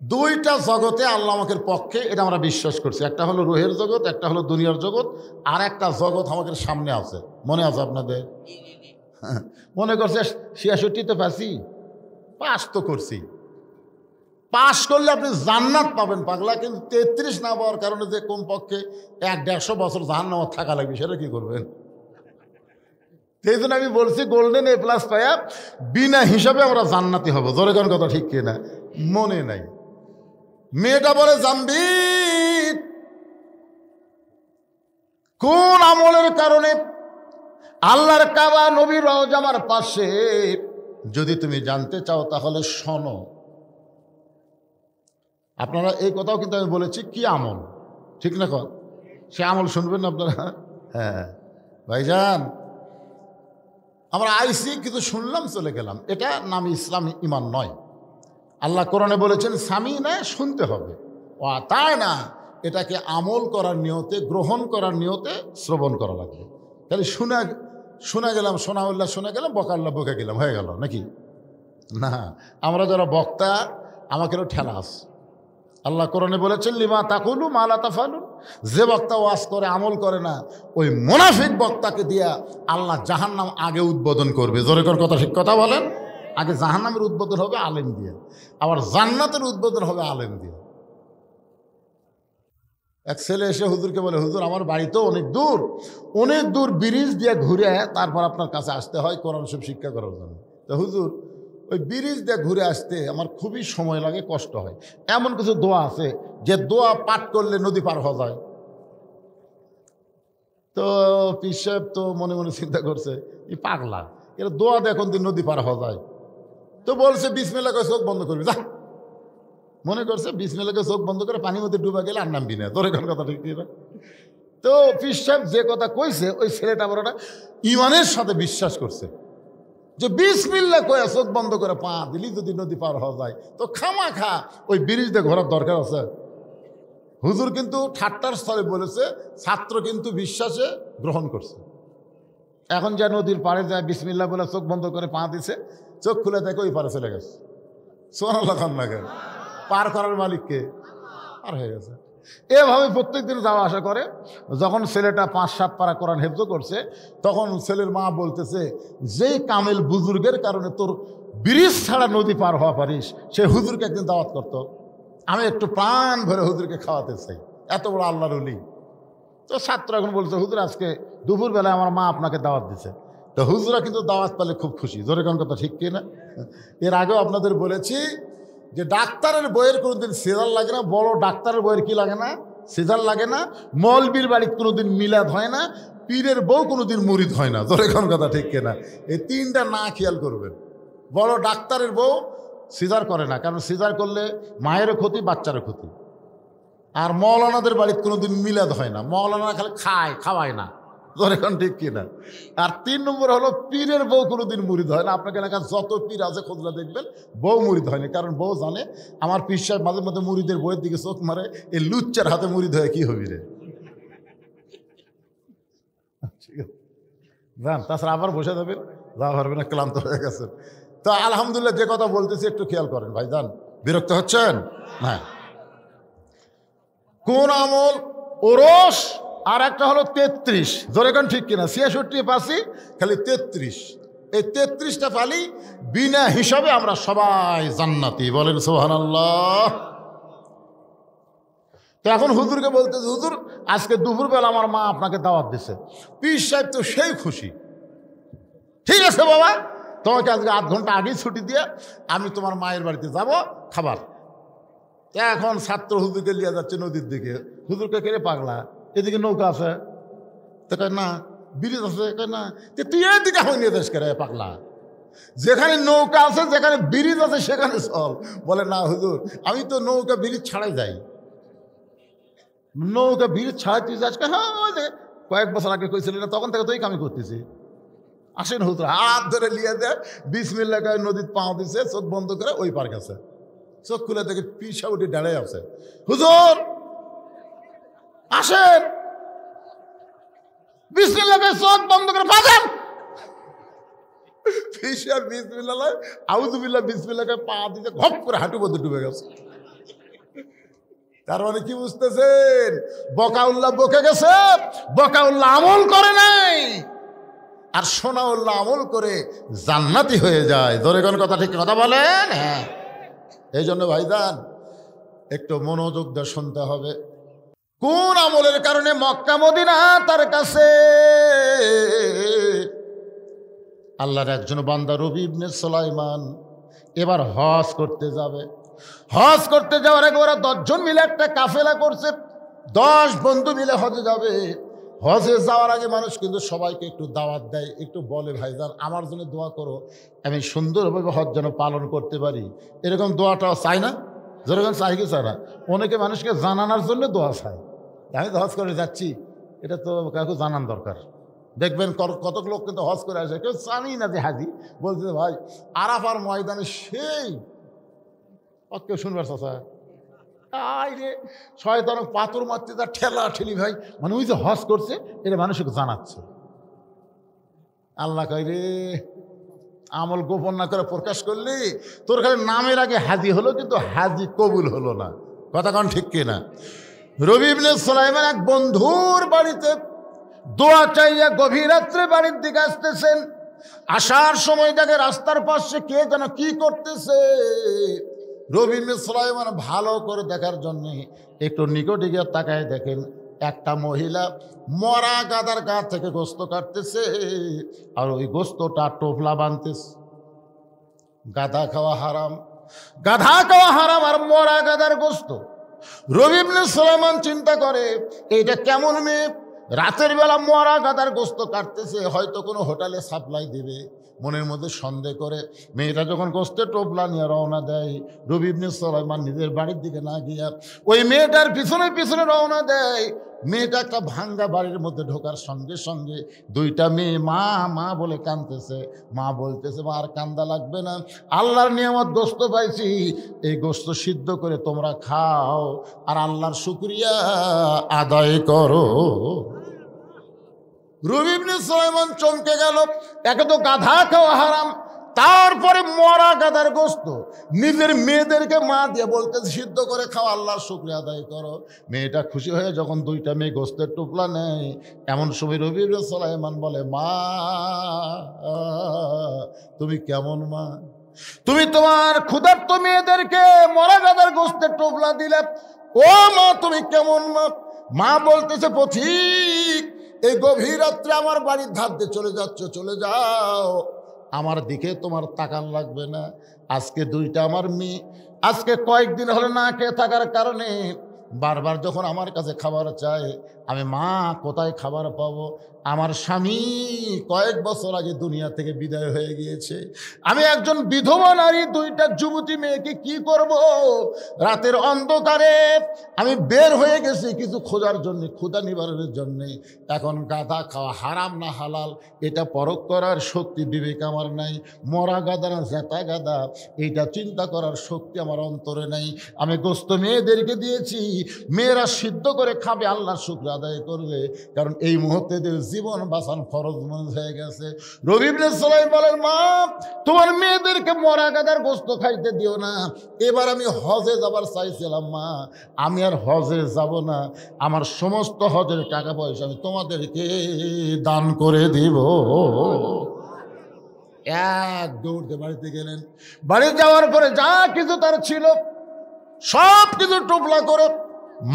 [SPEAKER 1] 2টা জগতে আল্লাহ আমাদের পক্ষে, এটা আমরা বিশ্বাস করছি। একটা হলো রুহের জগৎ, একটা হলো দুনিয়ার জগৎ, আর একটা জগৎ আমাদের সামনে আছে। মনে আছে আপনাদের? মনে করছে 66-তে পাস তো করছি। পাস করলে আপনি জান্নাত পাবেন পাগলা, কিন্তু 33 না পাওয়ার কারণে যে কমপক্ষে 100-150 বছর জাহান্নামে থাকা লাগবে, সেটা কি করবেন? সেই জন্য আমি বলছি গোল্ডেন A+ পাইয়া বিনা হিসাবে আমরা জান্নাতি হব। জোরে কোন কথা ঠিক কিনা? মনে নাই। মেয়েটা বলে জানবি কোন আমলের কারণে আল্লাহর কাবা নবীর রওজা আমার পাশে, যদি তুমি জানতে চাও তাহলে শোনো। আপনারা এই কথাও কিন্তু আমি বলেছি, কি আমল, ঠিক না? কন সে আমল শুনবেন না আপনারা? হ্যাঁ ভাইজান, আমরা আইসি কিন্তু শুনলাম চলে গেলাম, এটা নাম ইসলাম ইমান নয়। আল্লাহ কোরআনে বলেছেন স্বামী না শুনতে হবে, ও তাই না, এটাকে আমল করার নিয়তে, গ্রহণ করার নিয়তে শ্রবণ করা লাগবে। তাহলে শোনা গেলাম, শোনা গেলাম, বকাল্লা বকে গেলাম, হয়ে গেল নাকি? না, আমরা যারা বক্তা আমাকেও ঠেলা আছে। আল্লাহ কোরআনে বলেছেন লিমা তাকুলু মা লা তাফালুন, যে বক্তা ওয়াজ করে আমল করে না, ওই মুনাফিক বক্তাকে দিয়া আল্লাহ জাহান্নাম আগে উদ্বোধন করবে। জোরে কর কথা, ঠিক কথা বলেন। আগে জাহান্নামের উদ্বোধন হবে আলেম দিয়ে, আবার জান্নাতের উদ্বোধন হবে আলেম দিয়ে। এক ছেলে এসে হুজুরকে বলে, হুজুর আমার বাড়ি তো অনেক দূর ব্রিজ দিয়ে ঘুরে তারপর আপনার কাছে আসতে হয় কোরআন শরীফ শিক্ষা করার জন্য। তো হুজুর ওই ব্রিজ দিয়ে ঘুরে আসতে আমার খুবই সময় লাগে, কষ্ট হয়। এমন কিছু দোয়া আছে যে দোয়া পাঠ করলে নদী পার হওয়া যায়। তো পীর সাহেব তো মনে মনে চিন্তা করছে, এই পাগলা, এর দোয়া দিয়ে এখন দিন নদী পার হওয়া যায়। তো বলছে বিসমিল্লাহ করে চোখ বন্ধ করবি, যা। মনে করছে বিসমিল্লাহ করে চোখ বন্ধ করে পানির মধ্যে ডুবা গেলে আর নামবি না। তোর এখন কথা ঠিক না? তো পীর সাহেব যে কথা কইছে ওই ছেলেটা বড়টা ইমানের সাথে বিশ্বাস করছে যে বিসমিল্লাহ কয়ে চোখ বন্ধ করে পা দিলি যদি নদী পার হওয়া যায় তো খামাখা ওই ব্রিজ দিয়ে ঘোরার দরকার আছে। হুজুর কিন্তু ঠাট্টার স্থলে বলেছে, ছাত্র কিন্তু বিশ্বাসে গ্রহণ করছে। এখন যা নদীর পাড়ে যায় বিসমিল্লাহ বলে চোখ বন্ধ করে পা দিছে, চোখ খুলে দেখে ওই পারে চলে গেছে। সোনাল্লাহ খান লাগে পার করার মালিককে পার হয়ে গেছে। এভাবে প্রত্যেকদিন যাওয়া আসা করে। যখন ছেলেটা 5-7 পারা কোরআন হেফজ করছে তখন ছেলের মা বলতেছে, যে কামেল বুজুর্গের কারণে তোর ব্রিজ ছাড়া নদী পার হওয়া পারিস সে হুজুরকে একদিন দাওয়াত করতো, আমি একটু প্রাণ ভরে হুজুরকে খাওয়াতে চাই, এত বড় আল্লাহর ওলি। তো ছাত্র এখন বলছে, হুজুর আজকে দুপুরবেলায় আমার মা আপনাকে দাওয়াত দিছে। তো হুজুরা কিন্তু দাওয়াত পেলে খুব খুশি। জোরে কোন কথা ঠিক কিনা? এর আগেও আপনাদের বলেছি যে ডাক্তারের বইয়ের কোনোদিন সিজার লাগে না, বড় ডাক্তারের বইয়ের কি লাগে না, সিজার লাগে না। মৌলবীর বাড়ির কোনোদিন মিলাদ হয় না, পীরের বউ কোনোদিন মুরিদ হয় না। জোরে কোন কথা ঠিক কিনা? এই তিনটা না খেয়াল করবেন। বড় ডাক্তারের বউ সিজার করে না, কারণ সিজার করলে মায়েরও ক্ষতি, বাচ্চারও ক্ষতি। আর মৌলানাদের বাড়িতে কোনোদিন মিলাদ হয় না, মৌলানা খালি খাওয়ায় না। এখন ঠিক কিনা? আর 3 নম্বর হলো পীরের বউ কোনোদিন মুরিদ হয় না। আপনাকে এলাকার যত পীর আছে খোঁজলা দেখবেন বউ মুরিদ হয়নি, কারণ বউ জানে আমার পীর সাহেব মাঝে মধ্যে মুরিদের বইয়ের দিকে চোখ মারে, এই লুচ্চার হাতে মুরিদ হয়ে কি হবি রে। ঠিক আছে যান, তাছাড়া আবার বসে যাবেন, যা পারবে না, ক্লান্ত হয়ে গেছেন। তো আলহামদুলিল্লাহ যে কথা বলতেছি একটু খেয়াল করেন ভাই যান, বিরক্ত হচ্ছেন? হ্যাঁ, কোন আমল ওরস, আর একটা হলো 33। ধরে কোন ঠিক কিনা? 66 পাসি খালি 33। এই 33টা পালি বিনা হিসাবে আমরা সবাই জান্নাতি। বলেন সুবহানাল্লাহ। তো এখন হুজুরকে বলতেছে, হুজুর আজকে দুপুরবেলা আমার মা আপনাকে দাওয়াত দিছে। পীর সাহেব তো সেই খুশি। ঠিক আছে বাবা, তোমাকে আজকে 8 ঘন্টা আগেই ছুটি দিয়ে আমি তোমার মায়ের বাড়িতে যাব খাবার। এখন ছাত্র হুজুরকে নিয়ে যাচ্ছে নদীর দিকে। হুজুরকে কেড়ে পাগলা, এদিকে নৌকা আছে, তো কয় না ব্রিজ আছে, কয় না তুই এদিকে আমি নিয়ে যাস করে পাগলা, যেখানে নৌকা আছে যেখানে ব্রিজ আছে সেখানে চল। বলে না হুজুর আমি তো নৌকা ব্রিজ ছাড়াই যাই। নৌকা ব্রিজ ছাড়াই তুই যাস? হ্যাঁ, কয়েক বছর আগে কইছিলি না, তখন থেকে তুই কামি করতেছি। আসেন হুজুর হাত ধরে নিয়ে দেয়, বিসমিল্লাহ কয়ে নদীর পা দিছে, চোখ বন্ধ করে ওই পার গেছে। চোখ খুলে দেখে পিসা উঠে দাঁড়ায় আছে। হুজুর আসেন, বিসমিল্লাহ কয়ে চোখ বন্ধ করে পা দেন। পিসা বিসমিল্লাহ আউযুবিল্লাহ বিসমিল্লাহ কয়ে পা দিতে ঘপ করে হাঁটু মধ্যে ডুবে গেছে। তার মানে কি বুঝতেছেন? বকাউল্লাহ বকে গেছে, বকাউল্লাহ আমল করে নাই, আর সোনাউল্লাহ আমল করে জান্নাতি হয়ে যায়। ধরে কোন কথা ঠিক কথা বলেন? হ্যাঁ, এই জন্য ভাইজান একটু মনোযোগ দিয়ে শুনতে হবে। কোন আমলের কারণে মক্কা মদিনা তার কাছে? আল্লাহর একজন বান্দা রবি ইবনে সুলাইমান এবার হজ করতে যাবে। হজ করতে যাওয়ার আগে ওরা 10 জন মিলে একটা কাফেলা করছে। 10 বন্ধু মিলে হজে যাবে। হজে যাওয়ার আগে মানুষ কিন্তু সবাইকে একটু দাওয়াত দেয়, একটু বলে ভাইজান আমার জন্য দোয়া করো, আমি সুন্দরভাবে হজ যেন পালন করতে পারি। এরকম দোয়াটাও চাই না? যেরকম চাই কি চায় না? অনেকে মানুষকে জানানোর জন্য দোয়া চায়। আমি তো হজ করে যাচ্ছি, এটা তো কাউকে জানান দরকার। দেখবেন কতক লোক কিন্তু হজ করে আসে, কেউ জানি না যে হাজি, বলছে ভাই আরাফার ময়দানে সেই কেউ শুনবার চাচা আই রে শয়তান পাথর মারতে তার ঠেলা ঠেলি ভাই, মানে ওই যে হজ করছে এটা মানুষকে জানাচ্ছে। আল্লাহ কয় রে আমল গোপন না করে প্রকাশ করলি তোর খালি নামের আগে হাজি হলো, কিন্তু হাজি কবুল হলো না। কথা কোন ঠিক কিনা? রবি ইবনে সুলাইমান এক বন্ধুর বাড়িতে দোয়া চাইয়া গভীর রাত্রে বাড়ির দিকে আসতেছেন। আসার সময় দেখে রাস্তার পাশে কে যেন কি করতেছে। রবি ইবনে সুলাইমান ভালো করে দেখার জন্য একটু নিকটে গিয়ে তাকায় দেখেন একটা মহিলা মরা গাদার গা থেকে গোস্ত কাটতেছে, আর ওই গোস্তটা টোপলা বানতেছে। গাধা খাওয়া হারাম, গাধা খাওয়া হারাম, আর মরা গাদার গোস্ত। রবি ইবনে সুলাইমান চিন্তা করে এইটা কেমন মেয়ে, রাতের বেলা মরা গাদার গোস্ত কাটতেছে, হয়তো কোনো হোটেলে সাপ্লাই দিবে। মনের মধ্যে সন্দেহ করে মেয়েটা যখন গোস্তের টোপলা নিয়ে রওনা দেয়, রবি ইবনে সুলাইমান নিজের বাড়ির দিকে না গিয়া ওই মেয়েটার পিছনে পিছনে রওনা দেয়। মেয়েটা একটা ভাঙ্গা বাড়ির মধ্যে ঢোকার সঙ্গে সঙ্গে দুইটা মেয়ে মা মা বলে কাঁদতেছে। মা বলতেছে, মা আর কান্দা লাগবে না, আল্লাহর নিয়ামত গোশত পাইছি, এই গোশত সিদ্ধ করে তোমরা খাও আর আল্লাহর শুকরিয়া আদায় করো। রবি ইবনে সুলাইমান চমকে গেল। একে তো গাধা খাওয়া হারাম, তারপরে মরা গাধার গোশত নিজের মেয়েদেরকে মা দিয়ে বলতেছে সিদ্ধ করে খাও, আল্লাহর শুকরিয়া আদায় করো। মেয়েটা খুশি হয়ে যখন দুইটা মেয়ে গোশতের টুকলা নেয়, এমন সময় রবি ইবনে সুলাইমান বলে, মা তুমি কেমন মা? তুমি তোমার ক্ষুধার্ত মেয়েদেরকে মরা গাধার গোশতের টুকলা দিলে, ও মা তুমি কেমন মা? মা বলতেছে, পথিক এই গভীর রাত্রে আমার বাড়ির ধার দিয়ে চলে যাচ্ছ, চলে যাও, আমার দিকে তোমার তাকান লাগবে না। আজকে দুইটা আমার মেয়ে আজকে কয়েকদিন হলো না খেয়ে থাকার কারণে বারবার যখন আমার কাছে খাবার চায়, আমি মা কোথায় খাবার পাবো? আমার স্বামী কয়েক বছর আগে দুনিয়া থেকে বিদায় হয়ে গিয়েছে, আমি একজন বিধবা নারী, দুইটা যুবতী মেয়েকে কি করব? রাতের অন্ধকারে আমি বের হয়ে গেছি কিছু খোঁজার জন্য, ক্ষুধা নিবারণের জন্যে। এখন গাধা খাওয়া হারাম না হালাল এটা পরখ করার শক্তি বিবেক আমার নাই। মরা গাধা না জেতা গাধা এইটা চিন্তা করার শক্তি আমার অন্তরে নাই। আমি গোশত মেয়েদেরকে দিয়েছি, মেয়েরা সিদ্ধ করে খাবে, আল্লাহর শুকর আদায় করবে, কারণ এই মুহূর্তে জীবন বাঁচান ফরজ মনে হয়ে গেছে। রবি ইবনে সুলাইমান বলেন, মা তোমার মেয়েদেরকে মরা গাধার গোশত খাইতে দিও না। এবার আমি হজে যাবার চাইছিলাম মা, আমি আর হজে যাব না, আমার সমস্ত হজের টাকা পয়সা আমি তোমাদেরকে দান করে দিব। এক দৌড়তে বাড়িতে গেলেন। বাড়ি যাওয়ার পরে যা কিছু তার ছিল সব কিছু টুকলা করে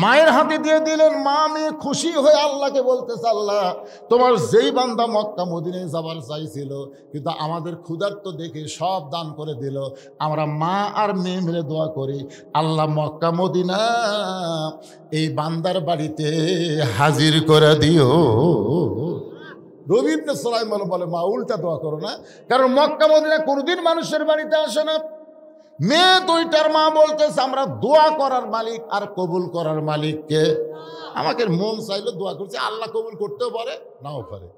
[SPEAKER 1] মায়ের হাতে দিয়ে দিলেন। মা মেয়ে খুশি হয়ে আল্লাহকে বলতেছে, আল্লাহ তোমার যেই বান্দা মক্কা মদিনায় যাবার চাইছিল কিন্তু আমাদের ক্ষুধার্ত দেখে সব দান করে দিল, আমরা মা আর মেয়ে মিলে দোয়া করি, আল্লাহ মক্কা মদিনা এই বান্দার বাড়িতে হাজির করে দিও। রবি ইবনে সুলাইমান বলে, মা উল্টা দোয়া করো না, কারণ মক্কা মদিনা কোনোদিন মানুষের বাড়িতে আসে না। মেয়ে দুইটার মা বলতেছে, আমরা দোয়া করার মালিক আর কবুল করার মালিককে। আমাকে মন চাইলে দোয়া করছে, আল্লাহ কবুল করতেও পারে নাও পারে।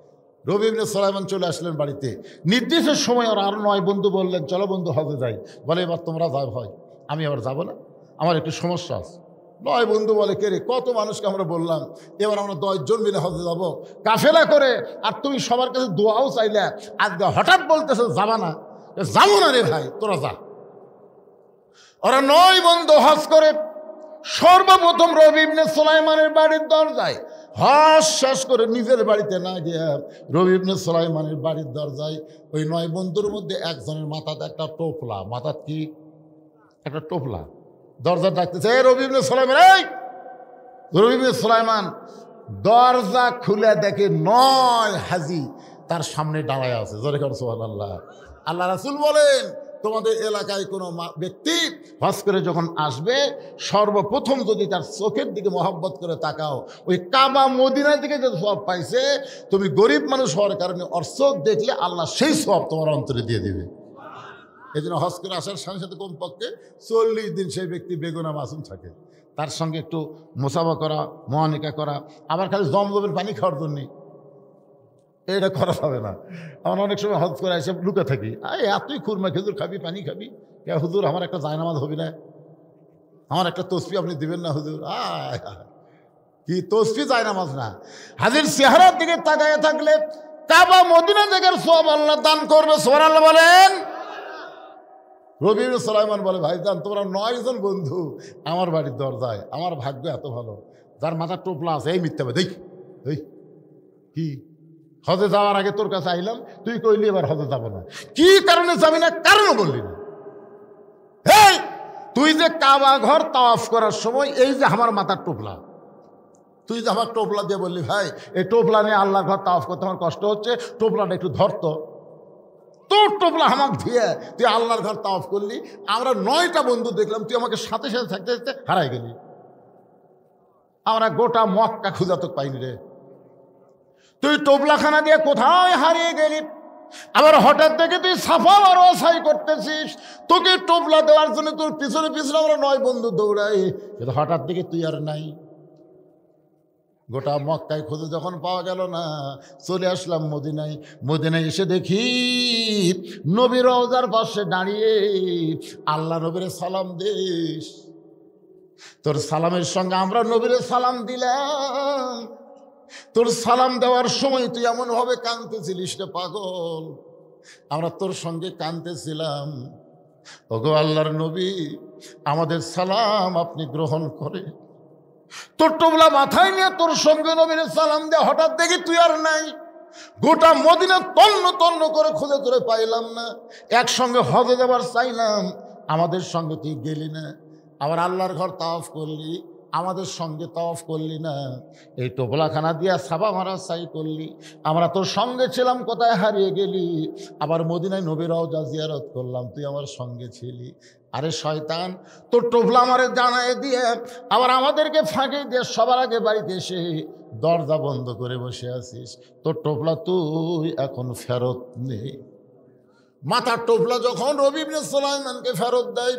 [SPEAKER 1] রবি ইবনে সুলাইমান চলে আসলেন বাড়িতে। নির্দিষ্ট সময় ওরা আরো 9 বন্ধু বললেন, চলো বন্ধু হজে যাই। বলে, এবার তোমরা যাও। হয় আমি আবার যাবো না, আমার একটু সমস্যা আছে। 9 বন্ধু বলে, কে রে, কত মানুষকে আমরা বললাম, এবার আমরা 10 জন মিলে হজে যাবো কাফেলা করে, আর তুমি সবার কাছে দোয়াও চাইলে, আজকে হঠাৎ বলতেছে যাবা না। যাবো না রে ভাই, তোরা যা। ওরা 9 বন্ধু হজ করে সর্বপ্রথম রবি ইবনে সুলাইমানের বাড়ির দরজায় হজ শেষ করে নিজের বাড়িতে না গিয়ে রবি ইবনে সুলাইমানের বাড়ির দরজায় ওই 9 বন্ধুর মধ্যে একজনের মাথাতে একটা টোপলা, মাথার কি একটা টোপলা, দরজা ডাকতেছে, রবি ইবনে সুলাইমান, এই রবি ইবনে সুলাইমান দরজা খুলে দেখে 9 হাজি তার সামনে দাঁড়ায় আছে। জোরে করে সুবহানাল্লাহ। আল্লাহ রাসূল বলেন, তোমাদের এলাকায় কোনো ব্যক্তি হজ করে যখন আসবে সর্বপ্রথম যদি তার চোখের দিকে মহব্বত করে তাকাও, ওই কাবা মদিনার দিকে যে সওয়াব পাইছে, তুমি গরিব মানুষ হওয়ার কারণে ওর চোখ দেখলে আল্লাহ সেই সওয়াব তোমার অন্তরে দিয়ে দিবে। এই জন্য হজ করে আসার সাথে সাথে কমপক্ষে 40 দিন সেই ব্যক্তি বেগুনা মাসুম থাকে, তার সঙ্গে একটু মোসাফা করা, মুআনিকা করা, আবার খালি জমজমের পানি খাওয়ার জন্য এটা করা হবে না। আমার অনেক সময় হজ করে এসে লুকে থাকি, এতই খুরমা খেজুর খাবি, পানি খাবি, হুজুর আমার একটা জায়নামাজ হবি না, আমার একটা তসবি আপনি দিবেন না হুজুর? কি তসবি জায়নামাজ না, হাজির চেহারার দিকে তাকায় থাকলে কাবা মদিনা জায়গার সওয়াব আল্লাহ দান করবে। সুবহানাল্লাহ বলেন। রবি ইবনে সুলাইমান বলে, ভাইজান তোমরা 9 জন বন্ধু আমার বাড়ির দরজায়, আমার ভাগ্য এত ভালো, যার মাথার টোপলা আছে, এই মিথ্যা দেখ এই কি হজে যাওয়ার আগে তোর কাছে আইলাম, তুই কইলি এবার হজে যাবো না, কি কারণে যাবি না? কারণও বললি না। এই তুই যে কাবা ঘর তাওয়াফ করার সময় এই যে আমার মাথার টোপলা, তুই যে আমার টোপলা দিয়ে বললি, ভাই এই টোপলা নিয়ে আল্লাহর ঘর তাওয়াফ করতে আমার কষ্ট হচ্ছে, টোপলাটা একটু ধরতো, তোর টোপলা আমাক দিয়ে তুই আল্লাহর ঘর তাওয়াফ করলি, আমরা 9টা বন্ধু দেখলাম, তুই আমাকে সাথে সাথে থাকতে থাকতে হারাই গেলি, আমরা গোটা মক্কা খুঁজা তো পাইনি রে, তুই টোপলাখানা দিয়ে কোথায় হারিয়ে গেলি। আবার হঠাৎ থেকে তুই সাফা আর ওয়াসাই করতেছিস, তোকে টোপলা দেওয়ার জন্য তোর পিছনে পিছনে আমরা 9 বন্ধু দৌড়াই, কিন্তু হঠাৎ থেকে তুই আর নাই। গোটা মক্কায় খুঁজে যখন পাওয়া গেল না, চলে আসলাম মদিনায়। মদিনায় এসে দেখি নবী রওজার পাশে দাঁড়িয়ে আল্লাহ নবীরে সালাম দিস। তোর সালামের সঙ্গে আমরা নবীরে সালাম দিলাম। তোর সালাম দেওয়ার সময় তুই এমন ভাবে কাঁদতেছিলিস রে পাগল, আমরা তোর সঙ্গে কাঁদতেছিলাম। ওগো আল্লাহর নবী, আমাদের সালাম আপনি গ্রহণ করে। তোর টোবলা মাথায় নিয়ে তোর সঙ্গে নবীর সালাম দেয়া, হঠাৎ দেখি তুই আর নাই। গোটা মদিনা তন্ন তন্ন করে খুঁজে তোরে পাইলাম না। একসঙ্গে হজে যাবার চাইলাম, আমাদের সঙ্গে তুই গেলি না। আবার আল্লাহর ঘর তাওয়াফ করলি, আমাদের সঙ্গে তাওয়াফ করলি না। এই টোপলাখানা দিয়া সাবা মারা সাই করলি, আমরা তোর সঙ্গে ছিলাম, কোথায় হারিয়ে গেলি? আবার মদিনায় নবী রওজা জিয়ারত করলাম, তুই আমার সঙ্গে ছিলি। আরে শয়তান, তোর টোপলা আমারে জানায় দিয়ে আবার আমাদেরকে ফাঁকে দিয়ে সবার আগে বাড়িতে এসে দরজা বন্ধ করে বসে আছিস। তোর টোপলা তুই এখন ফেরত নেই। মাথার টোপলা যখন রবি ইবনে সুলাইমানকে ফেরত দেয়,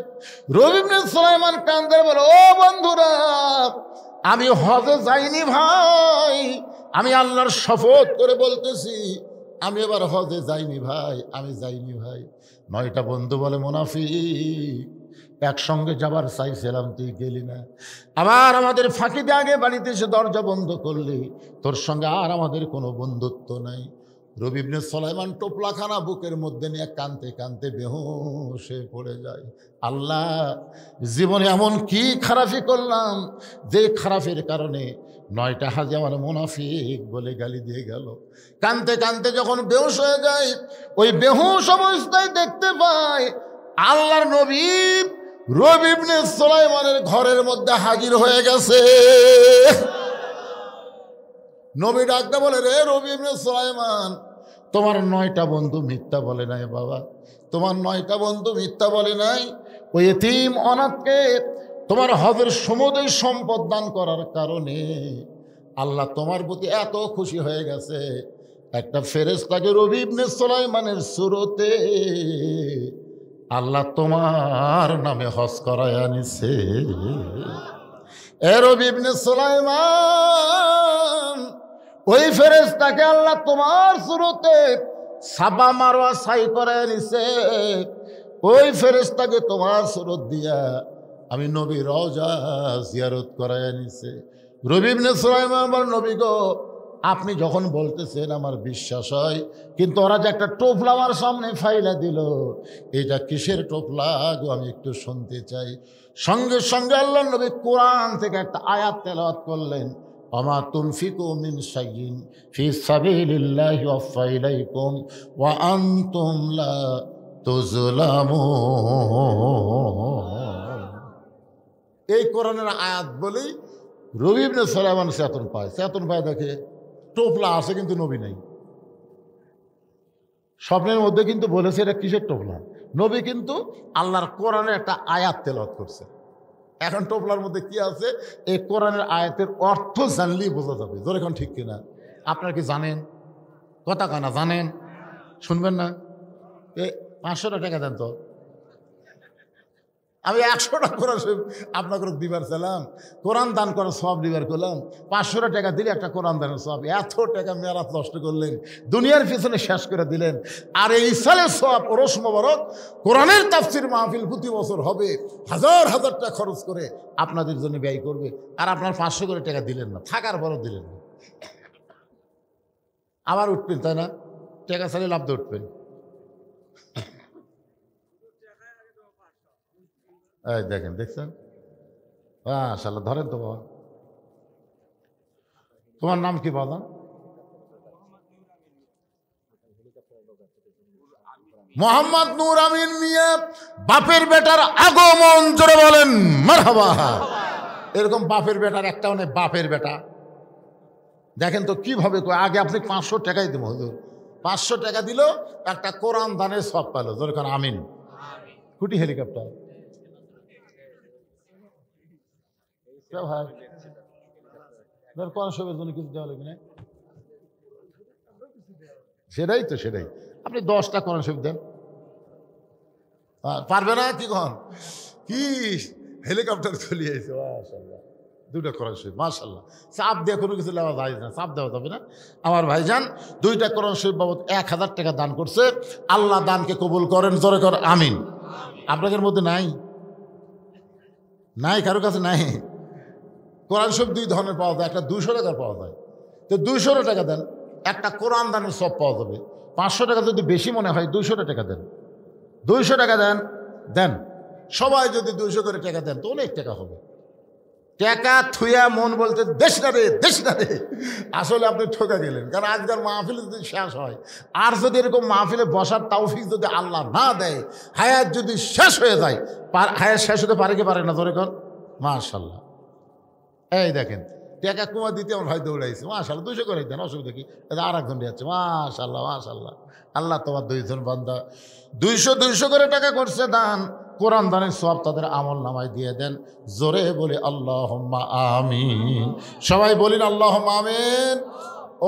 [SPEAKER 1] রবি ইবনে সুলাইমান কান্দে বলে, ও বন্ধুরা, আমি হজে যাইনি ভাই, আমি আল্লাহর শপথ করে বলতেছি, আমি এবার হজে যাইনি ভাই, আমি যাইনি ভাই। 9টা বন্ধু বলে, মুনাফিক, একসঙ্গে যাবার চাইছিলাম, তুই গেলি না। আবার আমাদের ফাঁকি দিয়ে আগে বাড়িতে এসে দরজা বন্ধ করলি, তোর সঙ্গে আর আমাদের কোনো বন্ধুত্ব নাই। রবি ইবনে সুলাইমান টোপলাখানা বুকের মধ্যে নিয়ে কাঁদতে কাঁদতে বেহুশ হয়ে পড়ে যায়। আল্লাহ, জীবনে এমন কি খারাপি করলাম যে খারাপের কারণে 9টা হাজি আমার মুনাফিক বলে গালি দিয়ে গেল। কাঁদতে কাঁদতে যখন বেহুশ হয়ে যায়, ওই বেহুশ অবস্থায় দেখতে পায় আল্লাহর নবী রবি ইবনে সুলাইমানের ঘরের মধ্যে হাজির হয়ে গেছে। নবী ডাকতে বলে, রে রবি ইবনে সুলাইমান, তোমার 9টা বন্ধু মিথ্যা বলে নাই বাবা, তোমার 9টা বন্ধু মিথ্যা বলে নাই। ওই এতিম অনাথকে তোমার হজের সমুদয় সম্পদ দান করার কারণে আল্লাহ তোমার প্রতি এত খুশি হয়ে গেছে, একটা ফেরেশতাকে রবি ইবনে সুলাইমানের সুরতে আল্লাহ তোমার নামে হজ করায় আনিছে। এ রবি ইবনে সুলাইমান, ওই ফেরেশতাকে আল্লাহ তোমার সুরতে সাবা মারওয়া সাই করে নিছে। ওই ফেরেশতাকে তোমার সুরত দিয়া আমি নবী রওজা জিয়ারত করায় নিছে। রবি ইবনে সুলাইমান বল, নবী গো, আপনি যখন বলতেছেন আমার বিশ্বাস হয়, কিন্তু ওরা যে একটা টোপলা আমার সামনে ফাইলা দিল, এটা কিসের টোপলা গো, আমি একটু শুনতে চাই। সঙ্গে সঙ্গে আল্লাহ নবী কোরআন থেকে একটা আয়াত তেলাওয়াত করলেন, ওমা তুনফিকু মিন শাইইন ফি সাবিলিল্লাহি ওয়াফা ইলাইকুম ওয়া আনতুম লা তুযলামুন। এই কোরআনের আয়াত বলেই রবি ইবনে সুলাইমান চেতন পায়, দেখে টোপলা আছে কিন্তু নবী নেই। স্বপ্নের মধ্যে কিন্তু বলেছে এটা কিসের টোপলা, নবী কিন্তু আল্লাহর কোরআনের একটা আয়াত তেলাওয়াত করছে। এখন টোপলার মধ্যে কি আছে, এই কোরআনের আয়াতের অর্থ জানলেই বোঝা যাবে। ধরে এখন ঠিক কিনা? আপনারা কি জানেন? কথা কানা জানেন? শুনবেন না? 500 টাকা দেন তো, আমি 100টা কোরআন আপনাকে দিবার চাইলাম, কোরআন দান করার সব দিবার করলাম। 500 টাকা দিলে একটা কোরআন দানের সব, এত টাকা মেরাত নষ্ট করলেন, দুনিয়ার পিছনে শেষ করে দিলেন। আর এই সালের সব ওরস মোবারক কোরআনের তাফসির মাহফিল প্রতি বছর হবে, হাজার হাজার টাকা খরচ করে আপনাদের জন্য ব্যয় করবে, আর আপনার 500 করে টাকা দিলেন না, থাকার পরও দিলেন না। আবার উঠবেন, তাই না? টাকা চাইলে লাভ দিয়ে উঠবেন। এই দেখেন, দেখছেন? মাশাআল্লাহ, ধরেন তো বাবা। তোমার নাম কি বাবা? মোহাম্মদ নূর আমিন মিয়া। বাপের বেটার আগমন, জোরে বলেন মারহাবা। এরকম বাপের বেটার একটাও নেই, বাপের বেটা। দেখেন তো কিভাবে, আগে আপনি 500 টাকাই দেবো, হুজুর 500 টাকা দিল, একটা কোরআন দানের সব পেল, জোরে কোন আমিন। কুটি হেলিকপ্টার ভাই, কোরআন শরীফের জন্য কিছু দেওয়া লাগবে না? সেটাই তো, সেটাই। আপনি 10টা কোরআন শরীফ দেন, পারবে না? কি কন, কি হেলিকপ্টার চলিয়ে আইছে, মাশাআল্লাহ। দুইটা কোরআন শরীফ, মাশাআল্লাহ। চাপ দিয়ে কোনো কিছু নেওয়া যায় না, চাপ দেওয়া যাবে না। আমার ভাইজান দুইটা কোরআন শরীফ বাবদ 1000 টাকা দান করছে। আল্লাহ দানকে কবুল করেন, জোরে কর আমিন। আপনাদের মধ্যে নাই? নাই, কারো কাছে নাই? কোরআন শরীফ দুই ধরনের পাওয়া যায়, একটা 200 টাকার পাওয়া যায়। তো 200 টাকা দেন, একটা কোরআন দানের সব পাওয়া যাবে। 500 টাকা যদি বেশি মনে হয় 200 টাকা দেন, 200 টাকা দেন, দেন। সবাই যদি 200 করে টাকা দেন তো অনেক টাকা হবে। টাকা থুয়া মন বলতে দেশ না রে, দেশ না রে, আসলে আপনি ঠকে গেলেন। কারণ আজকাল মাহফিল যদি শেষ হয়, আর যদি এরকম মাহফিলে বসার তৌফিক যদি আল্লাহ না দেয়, হায়াত যদি শেষ হয়ে যায়, হায়াত শেষ হতে পারে কি পারে না? ধরে কর মাশাআল্লাহ। এই দেখেন টাকা কুমা দিতে আমার ভাই দৌড়াইছে, মাশাআল্লাহ। 200 করে দেন, অসুবিধা কি? আর একজন যাচ্ছে, মাশাআল্লাহ মাশাআল্লাহ। আল্লাহ তোমার 2 জন বান্দা 200 করে টাকা করছে দান, কোরআন দানের সব তাদের আমল নামায় দিয়ে দেন। জোরে বলে আল্লাহুম্মা আমিন। সবাই বলেন আল্লাহুম্মা আমিন।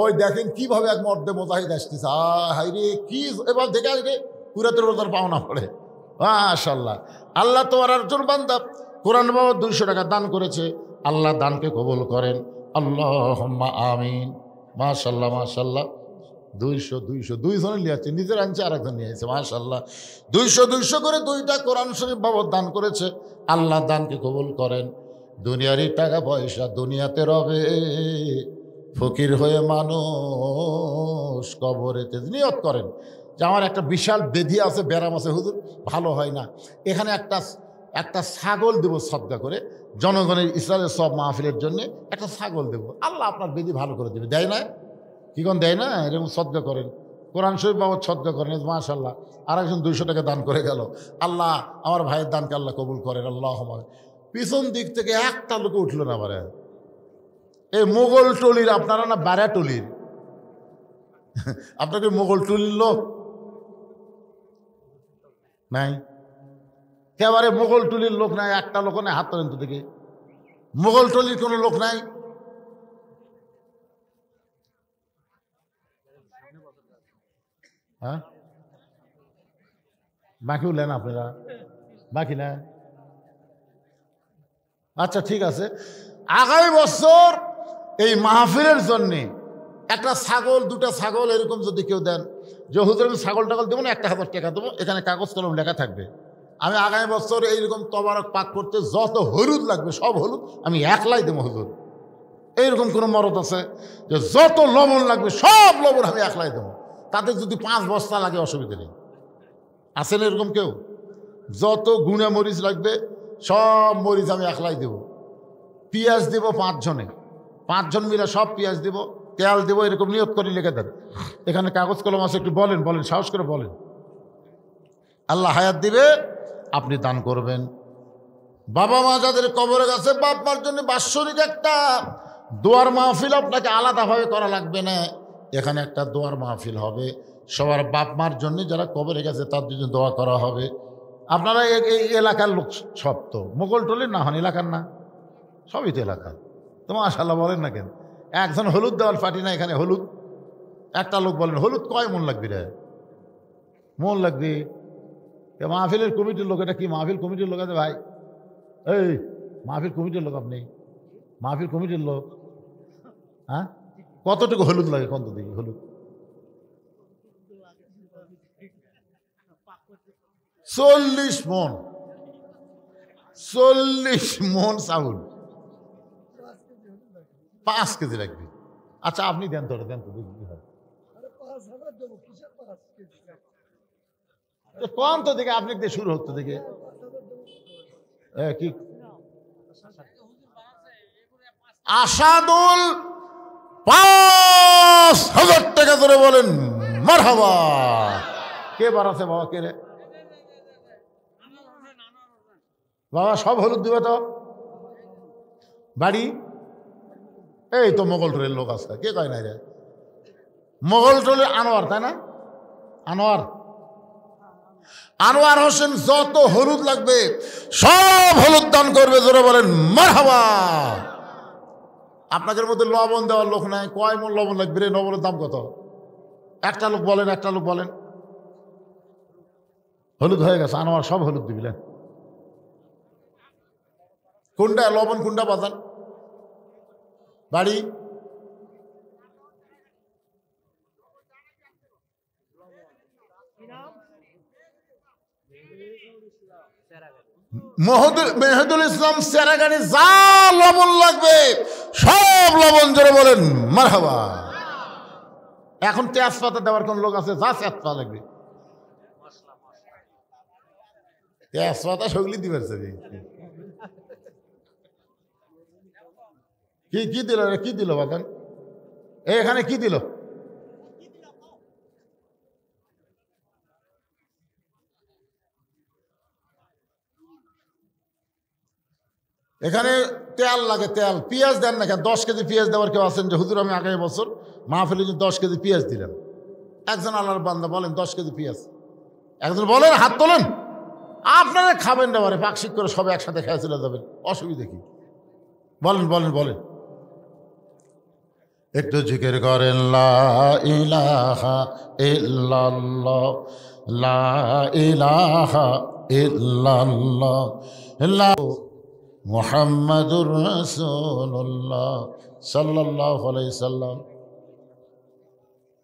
[SPEAKER 1] ওই দেখেন কিভাবে এক মর্দে মুজাহিদ আসতেছে, হাই রে কি এবার দেখে রে পুরাতের রোজার পাওনা পড়ে, মাশাআল্লাহ। আল্লাহ তোমার একজন বান্দা কোরআন বাবদ 200 টাকা দান করেছে, আল্লাহ দানকে কবুল করেন, আল্লাহুম্মা আমিন। মাশাআল্লাহ মাশাআল্লাহ। 200 দুইজনে নিয়ে আসছে, নিজের আনছে আর একজন নিয়ে আসছে, মাশাআল্লাহ। 200 করে দুইটা কোরআন শরীফ বাবদ দান করেছে, আল্লাহ দানকে কবুল করেন। দুনিয়ারই টাকা পয়সা দুনিয়াতে রবে, ফকির হয়ে মানুষ কবরেতে। নিয়ত করেন যে আমার একটা বিশাল বেধি আছে, ব্যারাম আছে, হুজুর ভালো হয় না, এখানে একটা ছাগল দেব সদকা করে, জনগণের ইসলামের সব মাহফিলের জন্য একটা ছাগল দেব, আল্লাহ আপনার বেধি ভালো করে দেবে। দেয় না? কি কোন দেয় না? এরকম সদকা করেন, কোরআন শরীফ বাবদ সদকা করেন, মাশাআল্লাহ। আর একজন 200 টাকা দান করে গেল, আল্লাহ আমার ভাইয়ের দানকে আল্লাহ কবুল করেন, আল্লাহ। পিছন দিক থেকে একটা লোক উঠলো না। আবার এই মোগল টলির, আপনারা না বারা টলির, আপনাকে মোগল টলির লোক নাই? একেবারে মোগল টলির লোক নাই, একটা লোক নাই, হাত তোলেন তো দেখে। মোগল টলির কোনো লোক নাই? হ্যাঁ, বাকিও নেন আপনারা, বাকি না? আচ্ছা ঠিক আছে, আগামী বছর এই মাহফিলের জন্যে একটা ছাগল, 2টা ছাগল এরকম যদি কেউ দেন, যে হুজুর আমি ছাগল টাগল দেবো না, 1000 টাকা দেবো, এখানে কাগজ কলম লেখা থাকবে, আমি আগামী বছর এইরকম তবারক পাক করতে যত হলুদ লাগবে সব হলুদ আমি একলাই দেবো হুজুর। এইরকম কোনো মরদ আছে যে যত লবণ লাগবে সব লবণ আমি একলাই দেবো, তাদের যদি 5 বস্তা লাগে অসুবিধা নেই? আছেন এরকম কেউ? যত গুঁড়া মরিচ লাগবে সব মরিচ আমি একলাই দেব। পেঁয়াজ দেব 5 জনে, 5 জন মিলে সব পেঁয়াজ দেব, তেল দেব, এরকম নিয়ত করে লিখে দেন। এখানে কাগজ কলম আছে, একটু বলেন, বলেন, সাহস করে বলেন। আল্লাহ হায়াত দিবে, আপনি দান করবেন। বাবা মা যাদের কবরে গেছে, বাপ মার জন্য বাৎসরিক একটা দোয়ার মাহফিল আপনাকে আলাদাভাবে করা লাগবে না, এখানে একটা দোয়ার মাহফিল হবে সবার বাপ মার জন্য, যারা কবরে গেছে তার জন্য দোয়া করা হবে। আপনারা এই এলাকার লোক সব তো মোগল টলির না হন, এলাকার না, সবই তো এলাকার। তো মাশাআল্লাহ বলেন না কেন? একজন হলুদ দেওয়ার পার্টি না এখানে, হলুদ একটা লোক বলেন হলুদ কয় মন লাগবে রে? মন লাগবে? মাহফিলের কমিটির লোক, এটা কি মাহফিল কমিটির লোক আছে ভাই? এই মাহফিল কমিটির লোক আপনি? মাহফিল কমিটির লোক? হ্যাঁ, কতটুকু হলুদ লাগে কত দিকে? হলুদ 40 মন, 40 মন চাউল, 5 কেজি লাগবে। আচ্ছা আপনি দেন তো, দেন তো দেখি কি হয়। কোন তো দেখে আপনি দিয়ে শুরু হতো দেখে কি আসাদুল 5000 টাকা ধরে বলেন মারহাবা। কে বাড়াছে বাবা? কে রে বাবা? সব হলুদ দিবে তো বাড়ি? এই তো মোগল টোলের লোক আছে, কে কয় নাই রে? মোগল টোলের আনোয়ার, তাই না? আনোয়ার, আনোয়ার হোসেন, যত হলুদ লাগবে সব হলুদ দান করবে, জোরে বলেন মারহাবা। আপনাদের মধ্যে লবণ দেওয়ার লোক নাই, কয় মন লবণ লাগবে রে? লবণের দাম কত? একটা লোক বলেন, একটা লোক বলেন। হলুদ হয়ে গেছে, আনোয়ার সব হলুদ দিবিলেন। কোনটা লবণ, কোনটা বাজান? বাড়ি মেহেদুল ইসলাম সেরাগানি। যা লবণ লাগবে সব লবণ জোরে বলেন মারহাবা। এখন তেজপাতা দেওয়ার কোন লোক আছে? যা তেজপাতা লাগবে তেজপাতা সগলি দিবে। কি কি দিল? কি দিল বাদান? এখানে কি দিল? এখানে তেল লাগে, তেল। পেঁয়াজ দেন না কেন? 10 কেজি পেঁয়াজ দেওয়ার কেউ আছেন যে হুজুর আমি আগামী বছর মাহফিলে 10 কেজি পেঁয়াজ দিলাম? একজন আল্লাহর বান্দা বলেন 10 কেজি পেঁয়াজ। একজন বলেন, হাত তোলেন। আপনারা খাবেন না বারে পাকশিক করে সবাই একসাথে খেয়ে চলে যাবেন, অসুবিধা কি? বলেন বলেন বলেন। একটু জিকির করেন লা ইলাহা ইল্লাল্লাহ, লা ইলাহা ইল্লাল্লাহ, লা মুহাম্মাদুর রাসূলুল্লাহ সাল্লাল্লাহু আলাইহি সাল্লাম।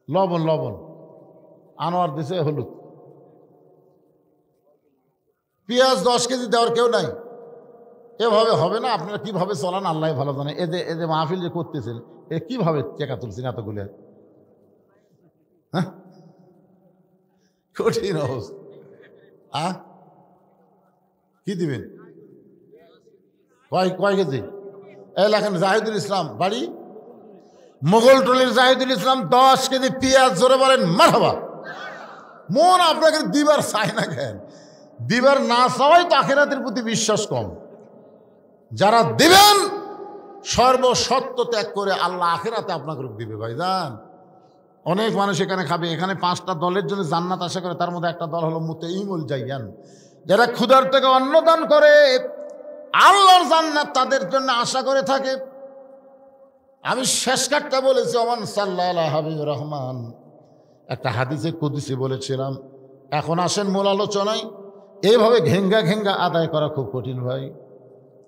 [SPEAKER 1] লবণ লবণ আনোয়ার দিছে হলুদ। পেঁয়াজ 10 কেজি দেওয়ার কেউ নাই। এভাবে হবে না। আপনারা কিভাবে চলান আল্লাহ ভালো জানে। এদের মাহফিল যে করতেছেন এ কিভাবে টেকা তুলছেন এতগুলো? হ্যাঁ, কঠিন অবস্থা। কি দিবেন? কয় কেজি? এই লেখেন জাহিদুল ইসলাম, বাড়ি মোগলটুলির জাহিদুল ইসলাম 10 কেজি পেঁয়াজ। জোরে বলেন মারহাবা। মন আপনাকে দিবার চায় না কেন? দিবার না চাওয়াই তো আখিরাতের প্রতি বিশ্বাস কম। যারা দিবেন সর্বসত্য ত্যাগ করে আল্লাহ আখিরাতে আপনাকে দিবে ভাইজান। অনেক মানুষ এখানে খাবে। এখানে 5টা দলের জন্য জান্নাত আশা করে, তার মধ্যে একটা দল হলো মুতাইমুল জাইয়ান, যারা ক্ষুধার থেকে অন্ন দান করে আল্লাহর জান্নাত তাদের জন্য আশা করে থাকে। আমি শেষ কাটটা বলেছি ওমান সাল্লাল্লাহু হাবিবুর রহমান, একটা হাদিসে কুদসি বলেছিলাম। এখন আসেন মূল আলোচনায়। এইভাবে ঘেঙ্গা ঘেঙ্গা আদায় করা খুব কঠিন ভাই,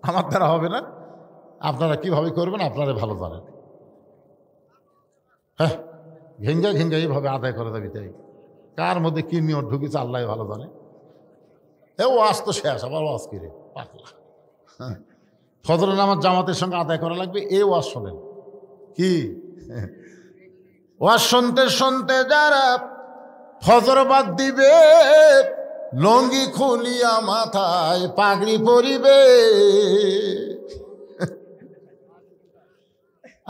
[SPEAKER 1] আমার দ্বারা হবে না। আপনারা কিভাবে করবেন আপনারা ভালো জানেন। হ্যাঁ, ঘেঙ্গা ঘেঙ্গা এইভাবে আদায় করা যাবে, তাই কার মধ্যে কি নিয়ম ঢুকেছে আল্লাহ ভালো জানে। এ ওয়াজ তো শেষ, আবার ওয়াজ কিরে পাকলা। হ্যাঁ, ফজরের নামাজ জামাতের সঙ্গে আদায় করা লাগবে। এই ওয়াজ শোনেন কি? ওয়াজ শুনতে শুনতে যারা ফজর বাদ দিবে, লঙ্গি খুলিয়া মাথায় পাগড়ি পরিবে।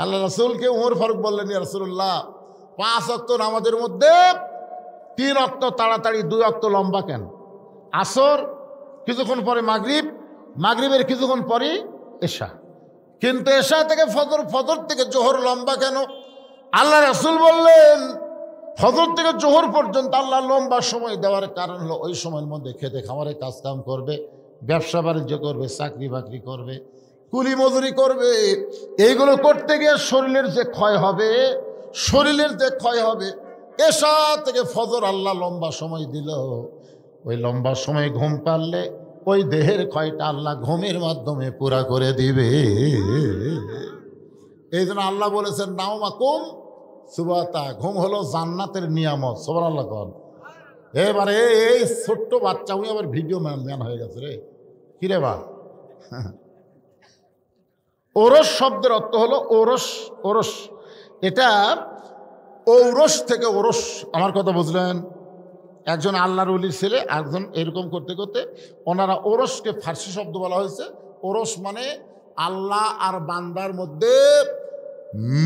[SPEAKER 1] আল্লাহ রাসূলকে ওমর ফারুক বললেন, ইয়া রাসূলুল্লাহ 5 ওয়াক্ত নামাজের মধ্যে 3 ওয়াক্ত তাড়াতাড়ি, 2 ওয়াক্ত লম্বা কেন? আসর কিছুক্ষণ পরে মাগরিব, মাগরিবের কিছুক্ষণ পরে এশা, কিন্তু এশা থেকে ফজর, ফজর থেকে জোহর লম্বা কেন? আল্লাহ রাসূল বললেন ফজর থেকে জোহর পর্যন্ত আল্লাহ লম্বা সময় দেওয়ার কারণ হলো ওই সময়ের মধ্যে খেতে খামারে কাজ কাম করবে, ব্যবসা বাণিজ্য করবে, চাকরি বাকরি করবে, কুলি মজুরি করবে। এইগুলো করতে গিয়ে শরীরের যে ক্ষয় হবে, শরীরের যে ক্ষয় হবে, এশা থেকে ফজর আল্লাহ লম্বা সময় দিল। ওই লম্বা সময় ঘুম পারলে ওই দেহের ক্ষয়টা আল্লাহ ঘুমের মাধ্যমে পুরা করে দিবে। এই জন্য আল্লাহ বলেছেন নাওমাকুম সুবাতা, ঘুম হলো জান্নাতের নিয়ামত। সুবহানাল্লাহ কন। এবারে এই ছোট্ট বাচ্চা উনি আবার ভিডিও ম্যান হয়ে গেছে রে, কিরে বা? ওরস শব্দের অর্থ হলো ওরস, ওরস। এটা ঔরস থেকে ওরস। আমার কথা বুঝলেন? একজন আল্লাহর ওলির ছেলে, একজন এরকম করতে করতে ওনারা ওরসকে ফার্সি শব্দ বলা হয়েছে। ওরস মানে আল্লাহ আর বান্দার মধ্যে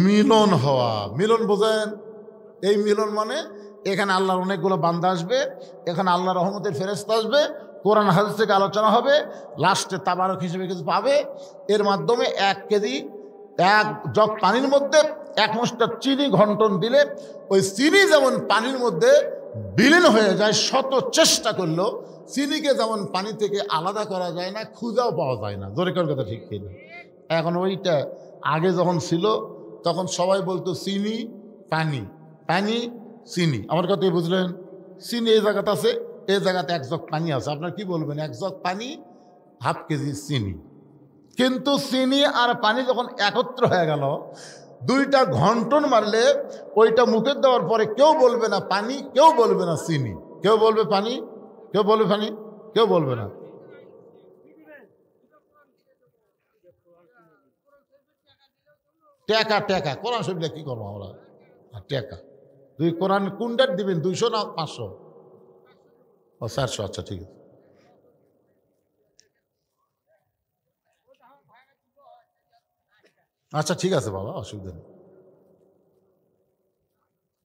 [SPEAKER 1] মিলন হওয়া। মিলন বোঝেন? এই মিলন মানে এখানে আল্লাহর অনেকগুলো বান্দা আসবে, এখানে আল্লাহ রহমতের ফেরেশতা আসবে, কোরআন হাদিস থেকে আলোচনা হবে, লাস্টে তাবারক হিসেবে কিছু পাবে। এর মাধ্যমে 1 কেজি 1 জগ পানির মধ্যে 1 মুষ্টা চিনি ঘন্টন দিলে ওই চিনি যেমন পানির মধ্যে বিলীন হয়ে যায়, শত চেষ্টা করলেও চিনিকে যেমন পানি থেকে আলাদা করা যায় না, খুঁজাও পাওয়া যায় না। জোরে করার কথা ঠিক কিনা? এখন ওইটা আগে যখন ছিল তখন সবাই বলতো চিনি পানি, পানি চিনি। আমার কথাই বুঝলেন? চিনি এই জায়গাতে আছে, এই জায়গাতে 1 জগ পানি আছে। আপনার কি বলবেন? 1 জগ পানি, 1/2 কেজি চিনি। কিন্তু চিনি আর পানি যখন একত্র হয়ে গেল, দুইটা ঘন্টন মারলে ওইটা মুখে দেওয়ার পরে কেউ বলবে না পানি, কেউ বলবে না চিনি, কেউ বলবে পানি, কেউ বলবে পানি, কেউ বলবে না। টেকা টেকা কোরআন শরীফ কি করবো আমরা? টেকা দুই কোরআন কোনটার দিবেন, 200 না 500? ও 400, আচ্ছা ঠিক আছে। আচ্ছা ঠিক আছে বাবা, অসুবিধা নেই।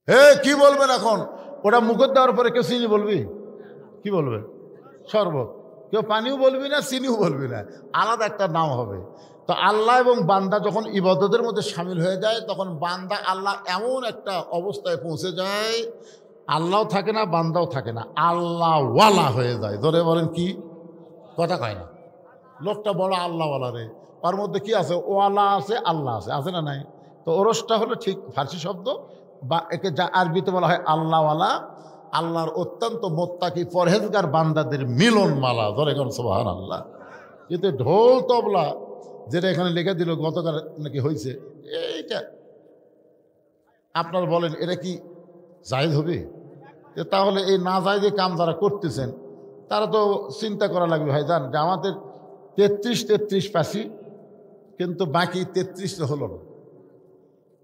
[SPEAKER 1] হে কি বলবেন এখন? ওটা মুখে দেওয়ার পরে কেউ চিনি বলবি? কি বলবে? শরবত। কেউ পানিও বলবি না, চিনিও বলবি না, আলাদা একটা নাম হবে। তো আল্লাহ এবং বান্দা যখন ইবাদতের মধ্যে সামিল হয়ে যায়, তখন বান্দা আল্লাহ এমন একটা অবস্থায় পৌঁছে যায়, আল্লাহও থাকে না, বান্দাও থাকে না, আল্লাহ ওয়ালা হয়ে যায়। ধরে বলেন কি কথা কয় না? লোকটা বড় আল্লাহওয়ালা রে, ওর মধ্যে কি আছে? ওয়ালা আছে, আল্লাহ আছে, আছে না নাই? তো ওরসটা হলো ঠিক ফার্সি শব্দ, বা একে যা আরবিতে বলা হয় আল্লাহওয়ালা, আল্লাহর অত্যন্ত মোত্তাকি পরহেজগার বান্দাদের মিলন মালা। ধরে এখন সুবহানাল্লাহ। কিন্তু ঢোল তবলা যেটা এখানে লিখে দিল গতকাল নাকি হয়েছে, এইটা আপনারা বলেন এটা কি জায়েজ হবে? তাহলে এই না জায়েজে কাম যারা করতেছেন তারা তো চিন্তা করা লাগবে ভাই, জান যে আমাদের 33 পাসি, কিন্তু বাকি 33 হলো না।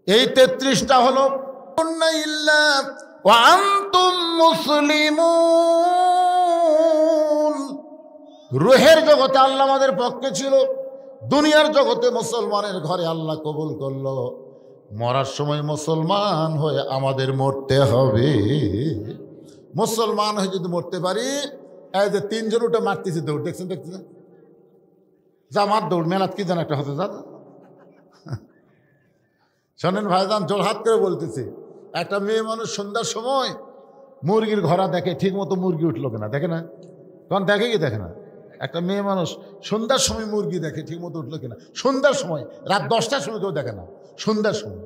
[SPEAKER 1] এই 33টা হলো রুহের জগতে আল্লাহ আমাদের পক্ষে ছিল, দুনিয়ার জগতে মুসলমানের ঘরে আল্লাহ কবুল করলো। মরার সময় মুসলমান হয়ে আমাদের মরতে হবে। মুসলমান হয়ে যদি মরতে পারি, এই যে 3 জন উঠে মারতেছে দৌড়, দেখছেন দেখছেন? জামাত দৌড়, মেলাত কি যেন একটা হতে যান। শোনেন ভাইজান, জোরহাত করে বলতেছে, একটা মেয়ে মানুষ সন্ধ্যার সময় মুরগির ঘোড়া দেখে, ঠিক মতো মুরগি উঠলো কিনা দেখে না? তখন দেখে কি দেখে না? একটা মেয়ে মানুষ সন্ধ্যার সময় মুরগি দেখে, ঠিক মতো উঠলো কিনা। সন্ধ্যার সময়, রাত 10টার সময় কেউ দেখে না, সন্ধ্যার সময়।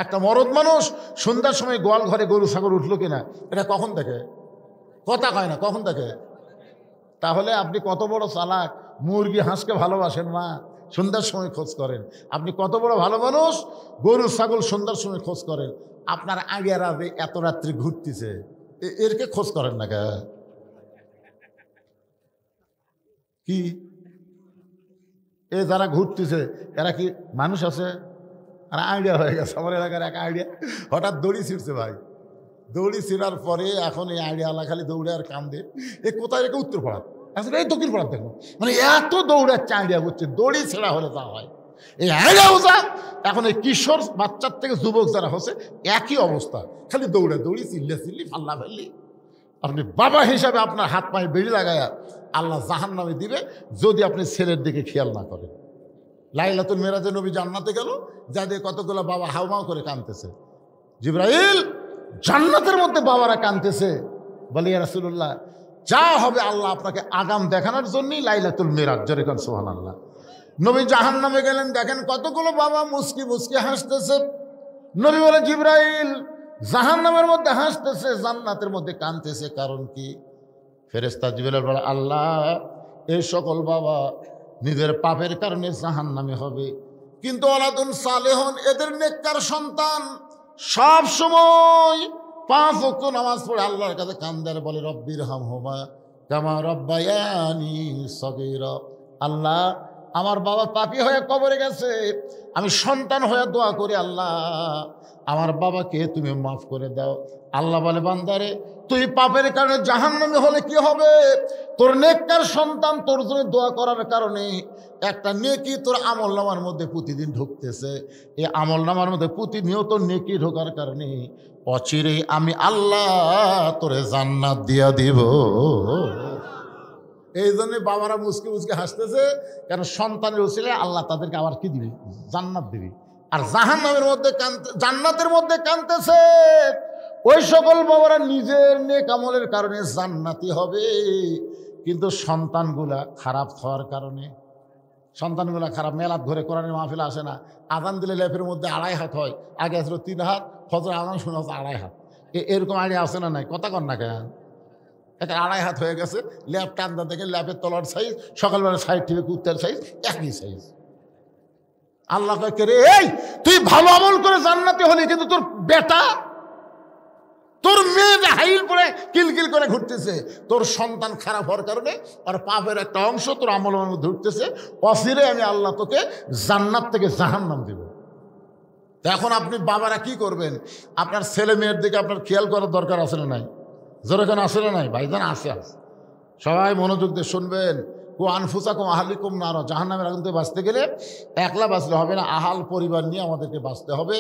[SPEAKER 1] একটা মরদ মানুষ সন্ধ্যার সময় গোয়াল ঘরে গরু ছাগল উঠলো কিনা, এটা কখন দেখে? কথা কয় না, কখন দেখে? তাহলে আপনি কত বড় চালাক, মুরগি হাঁসকে ভালোবাসেন না, সন্ধ্যার সময় খোঁজ করেন। আপনি কত বড় ভালো মানুষ, গরু ছাগল সন্ধ্যার সময় খোঁজ করেন। আপনার আগের রাতে এত রাত্রি ঘুরতেছে, এরকে খোঁজ করেন না কে? কি এ যারা ঘুরতেছে এরা কি মানুষ আছে? আর আইডিয়া হয়ে গেছে আমার এলাকার এক আইডিয়া, হঠাৎ দড়ি ছিঁড়ছে ভাই। দৌড়ি ছিঁড়ার পরে এখন এই আইডিয়ালা খালি দৌড়ে আর কান্দে, এ কোথায় রেখে উত্তর পাড়াত, আসলে এই দক্ষিণ পাড়াত দেখো, মানে এত দৌড়াচ্ছে আইডিয়া করছে, দড়ি ছেঁড়া হলে তা হয়। এই আইডিয়া বোঝা এখন এই কিশোর বাচ্চার থেকে যুবক যারা হচ্ছে একই অবস্থা, খালি দৌড়ে দৌড়ি, চিল্লে চিল্লি, ফাল্লা ফাল্লি। আপনি বাবা হিসাবে আপনার হাত পায়ে বেড়ি লাগায়া আল্লাহ জাহান্নামে দিবে যদি আপনি ছেলের দিকে খেয়াল না করেন। লাইলাতুল মেরাজে নবী জান্নাতে গেল, যাদের কতগুলো বাবা হাউমাউ করে কাঁদতেছে। জিবরাইল, জান্নাতের মধ্যে বাবারা কাঁদতেছে, বলে ইয়া রাসূলুল্লাহ যা হবে আল্লাহ আপনাকে আগাম দেখানোর জন্যই লাইলাতুল মেরাজ। জোরে কোন সুবহানাল্লাহ। নবী জাহান্নামে গেলেন, দেখেন কতগুলো বাবা মুস্কি মুস্কি হাসতেছে। নবী বলে জিবরাইল, জাহান্নামের মধ্যে হাসতেছে, জান্নাতের মধ্যে কাঁদতেছে, কারণ কি? ফেরেশতা জিবরাইল বলে আল্লাহ এই সকল বাবা নিজের পাপের কারণে জাহান্নামে হবে, কিন্তু ওয়ালাদুন সালেহুন, এদের নেককার সন্তান সব সময় 5 ওয়াক্ত নামাজ পড়ে আল্লাহর কাছে কান্দে, বলে রব্বির হামহুমা কামা রব্বায়ানি সগীরা। আল্লাহ আমার বাবা পাপী হয়ে কবরে গেছে, আমি সন্তান হয়ে দোয়া করি আল্লাহ আমার বাবাকে তুমি মাফ করে দাও। আল্লাহ বলে বান্দারে তুই পাপের কারণে জাহান্নামে হলে কি হবে? তোর নেককার সন্তান তোর জন্য দোয়া করার কারণে একটা নেকি তোর আমলনামার মধ্যে প্রতিদিন ঢুকতেছে। এই আমলনামার মধ্যে প্রতিনিয়ত নেকি ঢোকার কারণে অচিরেই আমি আল্লাহ তোরে জান্নাত দিয়া দিব। এই জন্য বাবারা মুসকে মুসকে হাসতেছে, কেন সন্তানের উসিলে আল্লাহ তাদেরকে আবার কি দিবি? জান্নাত দিবি। আর জাহান্নামের মধ্যে জান্নাতের মধ্যে কাঁদতেছে ওই সকল বাবারা নিজের নেক আমলের কারণে জান্নাতি হবে, কিন্তু সন্তানগুলা খারাপ হওয়ার কারণে, সন্তানগুলা খারাপ। মেলাত ঘরে কোরআনের মাহফিল আসে না, আজান দিলে লেফের মধ্যে 2.5 হাত হয়, আগে আসলো 3 হাত, ফজর আজান শোনা হচ্ছে 2.5 হাত। এরকম আইডিয়া আসে না? নাই কথা কর না কেন? এটা 2.5 হাত হয়ে গেছে, ল্যাব টান্দা দেখে ল্যাবের তলার সাইজ, সকালবেলা সাইড থেকে কুত্তার সাইজ, একই সাইজ। আল্লাহ কে রে, এই তুই ভালো আমল করে জান্নাতে হলি, কিন্তু তোর বেটা, তোর মেয়ে হাইল পরে কিলকিল করে ঘুরতেছে, তোর সন্তান খারাপ হওয়ার কারণে আর পাপের একটা অংশ তোর আমলের মধ্যে ঘুরতেছে, অচিরে আমি আল্লাহ তোকে জান্নাত থেকে জাহান্নাম দেব। এখন আপনি বাবারা কি করবেন? আপনার ছেলে মেয়ের দিকে আপনার খেয়াল করার দরকার আছে না নাই? জোরে কেন আসে না নাই? ভাইজান আছে। সবাই মনোযোগ দিয়ে শুনবেন। কো আনফুসাকুম আহলিকুম নার, জাহান্নামের আগুন থেকে বাঁচতে গেলে একলা বাঁচলে হবে না, আহাল পরিবার নিয়ে আমাদেরকে বাঁচতে হবে।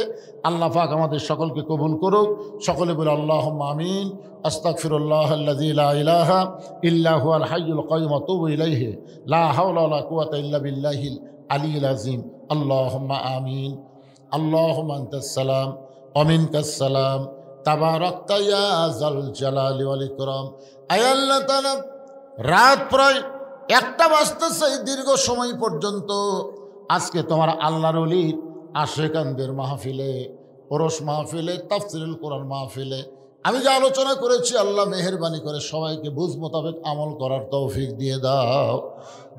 [SPEAKER 1] আল্লাহ পাক আমাদের সকলকে কবুল করুক। সকলে বলে আল্লাহুম্মা আমিন। আস্তাগফিরুল্লাহাল্লাযী লা ইলাহা ইল্লা হুয়াল হাইয়ুল কাইয়্যুম ওয়া আতুবু ইলাইহি লা হাওলা ওয়া লা কুওয়াতা ইল্লা বিল্লাহিল আলিয়্যিল আযীম। আল্লাহুম্মা আমিন। আল্লাহুম্মা আনতাস সালাম ওয়া মিনকাস সালাম তাবারাকতা ইয়া যাল জালালি ওয়াল ইকরাম। আয় আল্লাহ তাআলা, রাত প্রায় 1টা বাজতেছে, দীর্ঘ সময় পর্যন্ত আজকে তোমার আল্লাহর ওলির আশিকানদের মাহফিলে, ওরস মাহফিলে, তাফসীরুল কোরআন মাহফিলে আমি যে আলোচনা করেছি, আল্লাহ মেহেরবানি করে সবাইকে বুঝ মোতাবেক আমল করার তৌফিক দিয়ে দাও।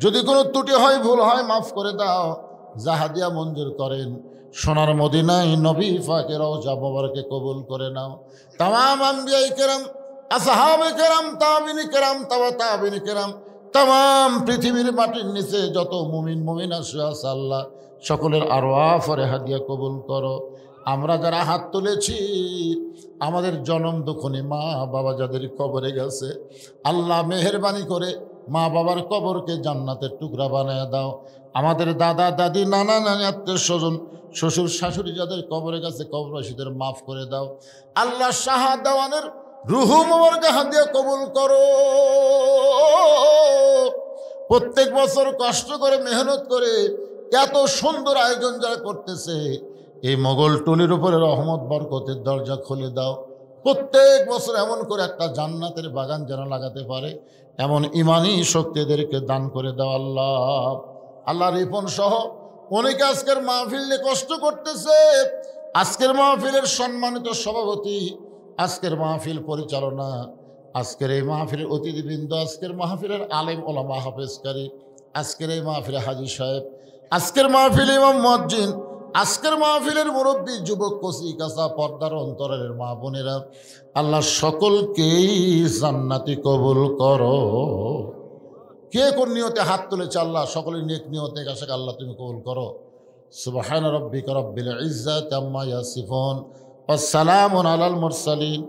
[SPEAKER 1] যদি কোনো ত্রুটি হয়, ভুল হয়, মাফ করে দাও। জাহাদিয়া মঞ্জুর করেন। সোনার মদিনায় নবী পাকের রওজা মোবারকে কবুল করে নাও। তামাম আম্বিয়া কেরাম, আসহাবে কেরাম, তাবিনী কেরাম, তাবিনী কেরাম, তাম পৃথিবীর মাটির নিচে যত মুমিন মুমিন আছে আল্লাহ সকলের আরওয়াহ ফরেহাদিয়া কবুল করো। আমরা যারা হাত তুলেছি, আমাদের জনম দুঃখনী মা বাবা যাদের কবরে গেছে, আল্লাহ মেহেরবানি করে মা বাবার কবরকে জান্নাতের টুকরা বানায় দাও। আমাদের দাদা দাদি, নানা নানি, আত্মীয় স্বজন, শ্বশুর শাশুড়ি যাদের কবরে গেছে, কবরবাসীদের মাফ করে দাও। আল্লাহ শাহাদাওয়ানের রুহু মোবারকে হাদিয়া কবুল করো। প্রত্যেক বছর কষ্ট করে মেহনত করে এত সুন্দর আয়োজন যারা করতেছে, এই মোগল টুলির উপরে রহমত বরকতের দরজা খুলে দাও। প্রত্যেক বছর এমন করে একটা জান্নাতের বাগান যেন লাগাতে পারে, এমন ইমানি শক্তিদেরকে দান করে দাও আল্লাহ। আল্লাহ রিপন সহ অনেকে আজকের মাহফিলে কষ্ট করতেছে। আজকের মাহফিলের সম্মানিত সভাপতি, আজকের মাহফিল পরিচালনা, আজকের এই মাহফিলের অতিথিবৃন্দ, আজকের মাহফিলের আলেম ওলামা হাফেজকারী, আজকের এই মাহফিলে হাজী সাহেব, আজকের মাহফিল ইমাম মুয়াজ্জিন, আজকের মাহফিলের মুরব্বী, যুবক, কচি কাঁচা, পর্দার অন্তরের মা বোনেরা, আল্লাহ সকলকেই জান্নাতি কবুল করো। কে কোন নিয়তে হাত তুলেছে আল্লাহ সকলের নেক নিয়তে কাছে আল্লাহ তুমি কবুল করো। সুবহান রাব্বিকা রাব্বিল ইজ্জাতি আম্মা ইয়াসিফুন ওয়া সালামুন আলাল মুরসালিন।